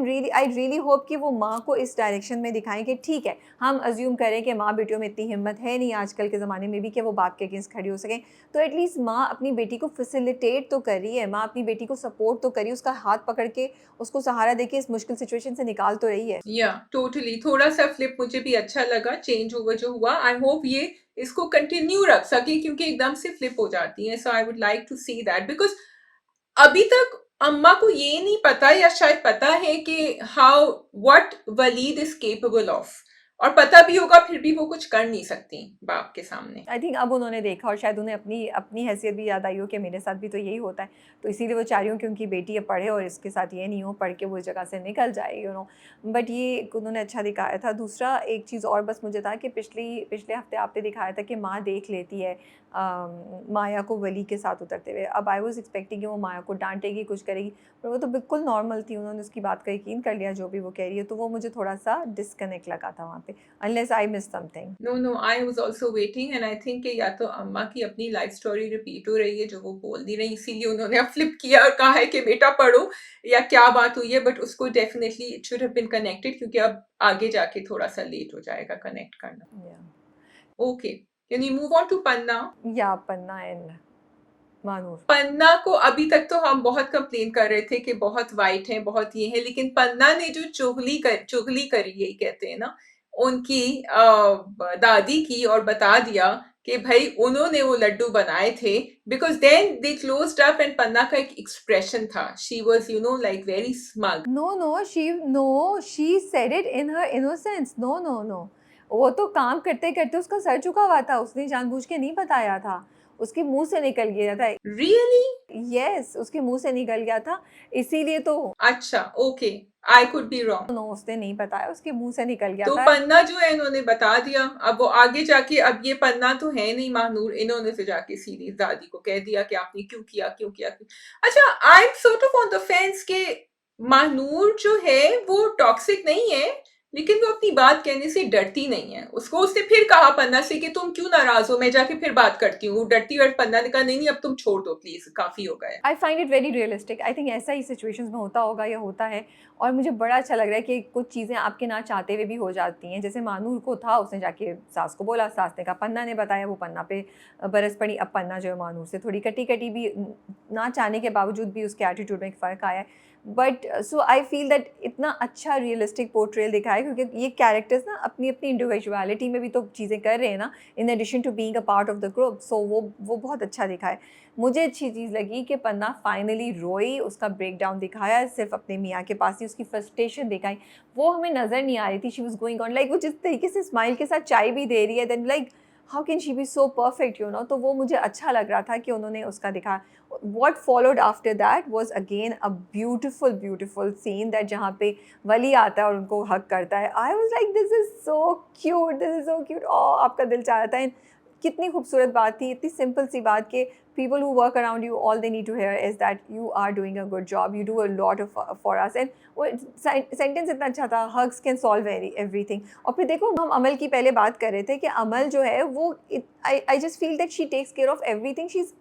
रियली होप कि वो माँ को इस डायरेक्शन में दिखाएं कि ठीक है, हम अज्यूम करें कि माँ बेटियों में इतनी हिम्मत है नहीं आजकल के ज़माने में भी कि वो बाप के अगेंस्ट खड़ी हो सकें, तो एटलीस्ट माँ अपनी बेटी को फैसिलिटेट तो कर रही है, माँ अपनी बेटी को सपोर्ट तो कर रही है, उसका हाथ पकड़ के उसको सहारा देके इस मुश्किल सिचुएशन से निकाल तो रही है। या टोटली, थोड़ा सा फ्लिप मुझे भी अच्छा लगा, चेंज ओवर जो हुआ। आई होप ये इसको कंटिन्यू रख सके, क्योंकि एकदम से फ्लिप हो जाती है। So I would like to see that, because अभी तक अम्मा को ये नहीं पता, या शायद पता है कि how what Waleed is capable of, और पता भी होगा फिर भी वो कुछ कर नहीं सकती बाप के सामने। आई थिंक अब उन्होंने देखा और शायद उन्हें अपनी अपनी हैसियत भी याद आई हो कि मेरे साथ भी तो यही होता है, तो इसीलिए वो चाह रही हूँ कि उनकी बेटी अब पढ़े और इसके साथ ये नहीं हो पढ़ के वो इस जगह से निकल जाए, यू नो। बट ये उन्होंने अच्छा दिखाया था। दूसरा एक चीज़ और बस मुझे था कि पिछले हफ्ते आपने दिखाया था कि माँ देख लेती है माया को वली के साथ उतरते हुए। अब आई वॉज एक्सपेक्टिंग कि वो माया को डांटेगी, कुछ करेगी, पर वो तो बिल्कुल नॉर्मल थी, उन्होंने उसकी बात का यकीन कर लिया जो भी वो कह रही है, तो वो मुझे थोड़ा सा डिस्कनेक्ट लगा था वहाँ पे, unless I miss something. No, I was also waiting, and I think कि या तो अम्मा की अपनी लाइफ स्टोरी रिपीट हो रही है जो वो बोल नहीं रही, इसीलिए उन्होंने अब फ्लिप किया और कहा है कि बेटा पढ़ो, या क्या बात हुई है। बट उसको definitely it should have been connected, क्योंकि अब आगे जाके थोड़ा सा लेट हो जाएगा कनेक्ट करना। Okay, can you move on to Panna? या पन्ना एंड मानूर। पन्ना को अभी तक तो हम बहुत कंप्लेन कर रहे थे कि बहुत वाइट है, बहुत ये है, लेकिन पन्ना ने जो चुगली करी, यही कहते हैं ना, उनकी दादी की, और बता दिया कि भाई उन्होंने वो लड्डू बनाए थे, because then they closed up. And Panna का एक एक्सप्रेशन था, she was you know like very smug. No, she said it in her innocence. No. वो तो काम करते करते उसका सर झुका हुआ था, उसने जानबूझ के नहीं बताया था। उसके मुंह से निकल गया था। Really? यस, उसके मुंह से निकल गया था, इसीलिए तो अच्छा, okay. I could be wrong. No, उसने नहीं बताया, उसके मुंह से निकल गया तो था। पन्ना जो है इन्होंने बता दिया, अब वो आगे जाके, अब ये पन्ना तो है नहीं महानूर, इन्होंने फिर जाके सीधी दादी को कह दिया कि आपने क्यों किया, क्यों किया, क्यों। अच्छा, I am sort of on the fence के महानूर जो है वो टॉक्सिक नहीं है, लेकिन वो अपनी बात कहने से डरती नहीं है। उसको उसने फिर कहा पन्ना से कि तुम क्यों नाराज हो, मैं जाके फिर बात करती हूँ। डरती और पन्ना ने कहा नहीं नहीं अब तुम छोड़ दो प्लीज, काफी हो गया है। I find it very realistic. I think ऐसा ही सिचुएशंस में होता होगा या होता है, और मुझे बड़ा अच्छा लग रहा है कि कुछ चीज़ें आपके ना चाहते हुए भी हो जाती हैं। जैसे मानूर को था, उसने जाके सास को बोला, सास ने कहा, पन्ना ने बताया, वो पन्ना पे बरस पड़ी। अब पन्ना जो है मानूर से थोड़ी कटी कटी भी, ना चाहने के बावजूद भी उसके एटीट्यूड में एक फ़र्क आया है। But so I feel that इतना अच्छा रियलिस्टिक पोर्ट्रेल दिखा है, क्योंकि ये कैरेक्टर्स ना अपनी अपनी इंडिविजुअलिटी में भी तो चीज़ें कर रहे हैं ना, in addition to being a part of the group. So वो बहुत अच्छा दिखा है। मुझे अच्छी चीज़ लगी कि पन्ना फाइनली रोई, उसका ब्रेक डाउन दिखाया, सिर्फ अपने मियाँ के पास ही उसकी फ्रस्ट्रेशन दिखाई। वो हमें नज़र नहीं आ रही थी, she was going on like, वो जिस तरीके से स्माइल के साथ चाय भी दे रही है, then like how can she be so perfect, you know. तो वो मुझे अच्छा लग रहा था कि उन्होंने उसका दिखाया। What followed after that was again a beautiful beautiful scene, that जहाँ पे वली आता है और उनको हक करता है। आई was like this is so cute, this is so cute, आपका दिल चाह रहा था। And कितनी खूबसूरत बात थी, इतनी सिंपल सी बात कि people who work around you, all they need to hear is that you are doing a good job, you do a lot of for us. And वो सेंटेंस इतना अच्छा था, hugs can solve everything. और फिर देखो, हम अमल की पहले बात कर रहे थे कि अमल जो है वो, I just feel that she takes care of everything. She's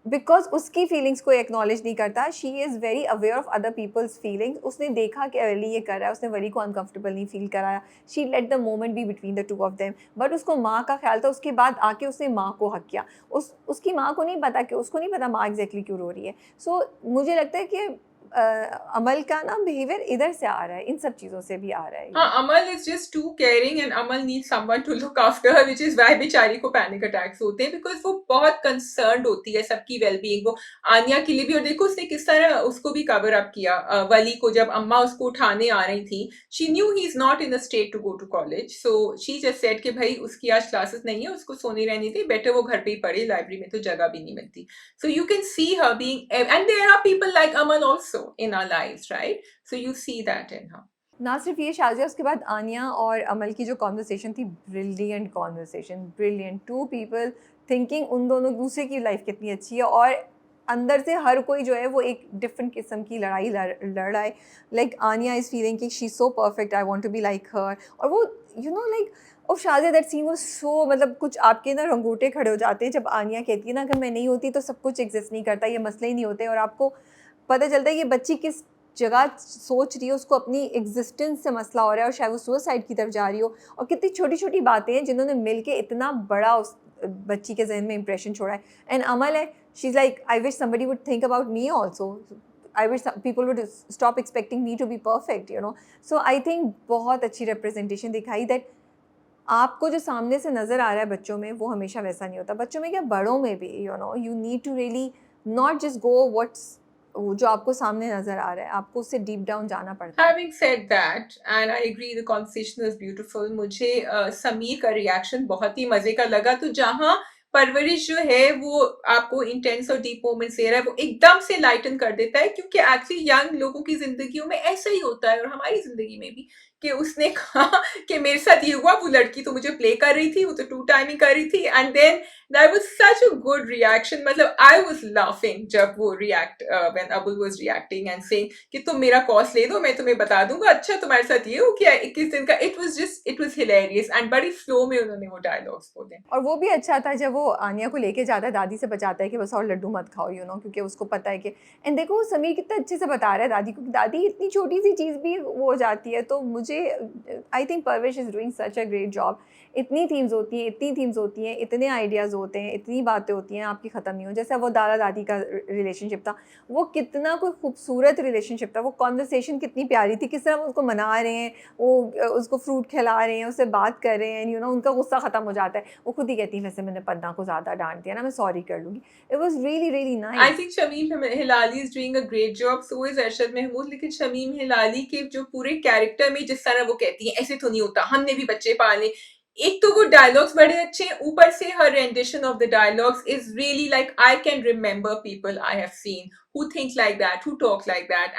because उसकी फीलिंग्स को एक्नॉलेज नहीं करता, she is very aware of other people's feelings. उसने देखा कि वली ये कर रहा है, उसने वली को अनकंफर्टेबल नहीं फील कराया, she let the moment be between the two of them. But उसको माँ का ख्याल था, उसके बाद आके उसने माँ को हक किया। उसकी माँ को नहीं पता, कि उसको नहीं पता माँ एग्जैक्टली क्यों रो रही है। सो मुझे लगता है कि अमल का ना बिहेवियर इधर से आ रहा है, इन सब चीज़ों से भी आ रहा है हाँ, ये। Amal is just too caring and Amal need someone to look after her, which is why बेचारी को पैनिक अटैक्स होते हैं, बिकॉज वो बहुत कंसर्न्ड होती है सबकी वेलबीइंग। वो आनिया के लिए भी, और देखो उसने किस तरह उसको भी कवर अप किया। वली को जब अम्मा उसको उठाने आ रही थी, she knew he is not in a state to go to college, so she just said कि भाई उसकी आज क्लासेस नहीं है, उसको सोने रहने दी, बेटर वो घर पे ही पढ़े, लाइब्रेरी में तो जगह भी नहीं मिलती। So you can see her being, and there are people like Amal also in our lives, right? So you see that in her. ना सिर्फ ये शाज़िया, उसके बाद आनिया और अमल की जो कॉन्वर्सेशन थी, brilliant conversation, brilliant. Two people thinking, उन दोनों दूसरे की लाइफ कितनी अच्छी है, और अंदर से हर कोई जो है वो एक डिफरेंट किस्म की लड़ाई लड़ रहा है। लाइक आनिया इज़ फीलिंग कि she so perfect, I want to be like her. और वो यू नो लाइक, और Shazia, that scene was so, मतलब कुछ आपके ना रंगोटे खड़े हो जाते हैं जब आनिया कहती है ना, अगर मैं नहीं होती तो सब कुछ एग्जिस्ट नहीं करता, ये मसले ही नहीं होते। और आपको पता चलता है कि बच्ची किस जगह सोच रही है, उसको अपनी एग्जिस्टेंस से मसला हो रहा है, और शायद वो सुसाइड की तरफ जा रही हो। और कितनी छोटी छोटी बातें हैं जिन्होंने मिलके इतना बड़ा उस बच्ची के जहन में इंप्रेशन छोड़ा है। एंड अमल है, she is like, I wish somebody would think about me also, I wish people would stop expecting me to be perfect, you know. So I think बहुत अच्छी रिप्रेजेंटेशन दिखाई, दैट आपको जो सामने से नज़र आ रहा है बच्चों में, वो हमेशा वैसा नहीं होता। बच्चों में क्या, बड़ों में भी, you know, you need to really not just go what's, जो आपको सामने नज़र आ रहा है, आपको उससे डीप डाउन जाना पड़ता है। Having said that, and I agree, the conversation was beautiful. मुझे समीर का रिएक्शन बहुत ही मजे का लगा। तो जहाँ परवरिश जो है वो आपको इंटेंस और डीप मोमेंट्स दे रहा है, वो एकदम से लाइटन कर देता है, क्योंकि एक्चुअली यंग लोगों की जिंदगियों में ऐसा ही होता है, और हमारी जिंदगी में भी, कि उसने कहा कि मेरे साथ ये हुआ, वो लड़की तो मुझे प्ले कर रही थी, वो तो टू टाइमिंग कर रही थी, and then that was such a good reaction. मतलब आई वाज लाफिंग जब वो react, when Abul was reacting and saying कि तुम मेरा कॉस्ट ले दो, मैं तुम्हें बता दूंगा, अच्छा तुम्हारे साथ ये हो गया 21 दिन का। इट वाज हिलेरियस, एंड बड़ी फ्लो में उन्होंने वो डायलॉग्स बोले। और वो भी अच्छा था जब वो आनिया को लेके जाता है, दादी से बचाता है कि बस और लड्डू मत खाओ, यू नो, क्योंकि उसको पता है कि, एंड देखो समीर कितना अच्छे से बता रहा है दादी को कि दादी इतनी छोटी सी चीज़ भी वो हो जाती है। तो मुझे, I think Parvesh is doing such a great job. इतनी थीम्स होती हैं, इतनी थीम्स होती हैं, इतने आइडियाज़ होते हैं, इतनी बातें होती हैं, आपकी ख़त्म नहीं हो। जैसे वो दादा दादी का रिलेशनशिप था, वो कितना कोई खूबसूरत रिलेशनशिप था। वो कॉन्वर्सेशन कितनी प्यारी थी, किस तरह वो उसको मना रहे हैं, वो उसको फ्रूट खिला रहे हैं, उससे बात कर रहे हैं, यू नो, उनका गुस्सा ख़त्म हो जाता है। वो खुद ही कहती है, वैसे मैंने पन्ना को ज़्यादा डांट दिया ना, मैं सॉरी कर लूँगी। It was really really I nice. think Shamim Hilali is doing a great job, so is Arshad Mahmood. लेकिन शमीम हिलाली के जो पूरे कैरेक्टर में जिस तरह वो कहती है ऐसे तो नहीं होता, हमने भी बच्चे पाले, एक तो वो डायलॉग्स बड़े अच्छे हैं, ऊपर से हर rendition of the dialogues is really like I can remember people I have seen who think like that, who talk like that,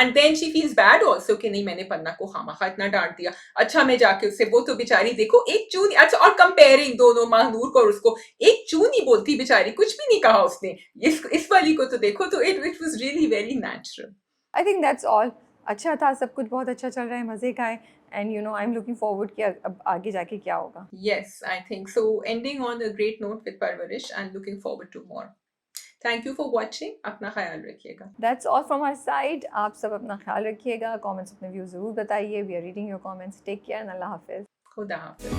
and then she feels bad also कि नहीं मैंने पन्ना को खामखा इतना डांट दिया, अच्छा मैं जाके उससे, वो तो बेचारी देखो एक चू नहीं, अच्छा और कंपेयरिंग दोनों महानूर को और उसको, एक चू नहीं बोलती बेचारी, कुछ भी नहीं कहा उसने, इस वाली को तो देखो, तो it was really very natural. I think that's all. अच्छा था, सब कुछ बहुत अच्छा चल रहा है, मज़े का है, and you no I am looking forward कि अब आगे जाके क्या होगा। Yes, I think so. Ending on a great note with Parvarish and looking forward to more. Thank you for watching. अपना ख्याल रखिएगा। That's all from our side. आप सब अपना ख्याल रखिएगा, कमेंट्स अपने व्यूज़ ज़रूर बताइए। We are reading your comments. Take care and अल्लाह हाफिज़। खुदा हाफिज।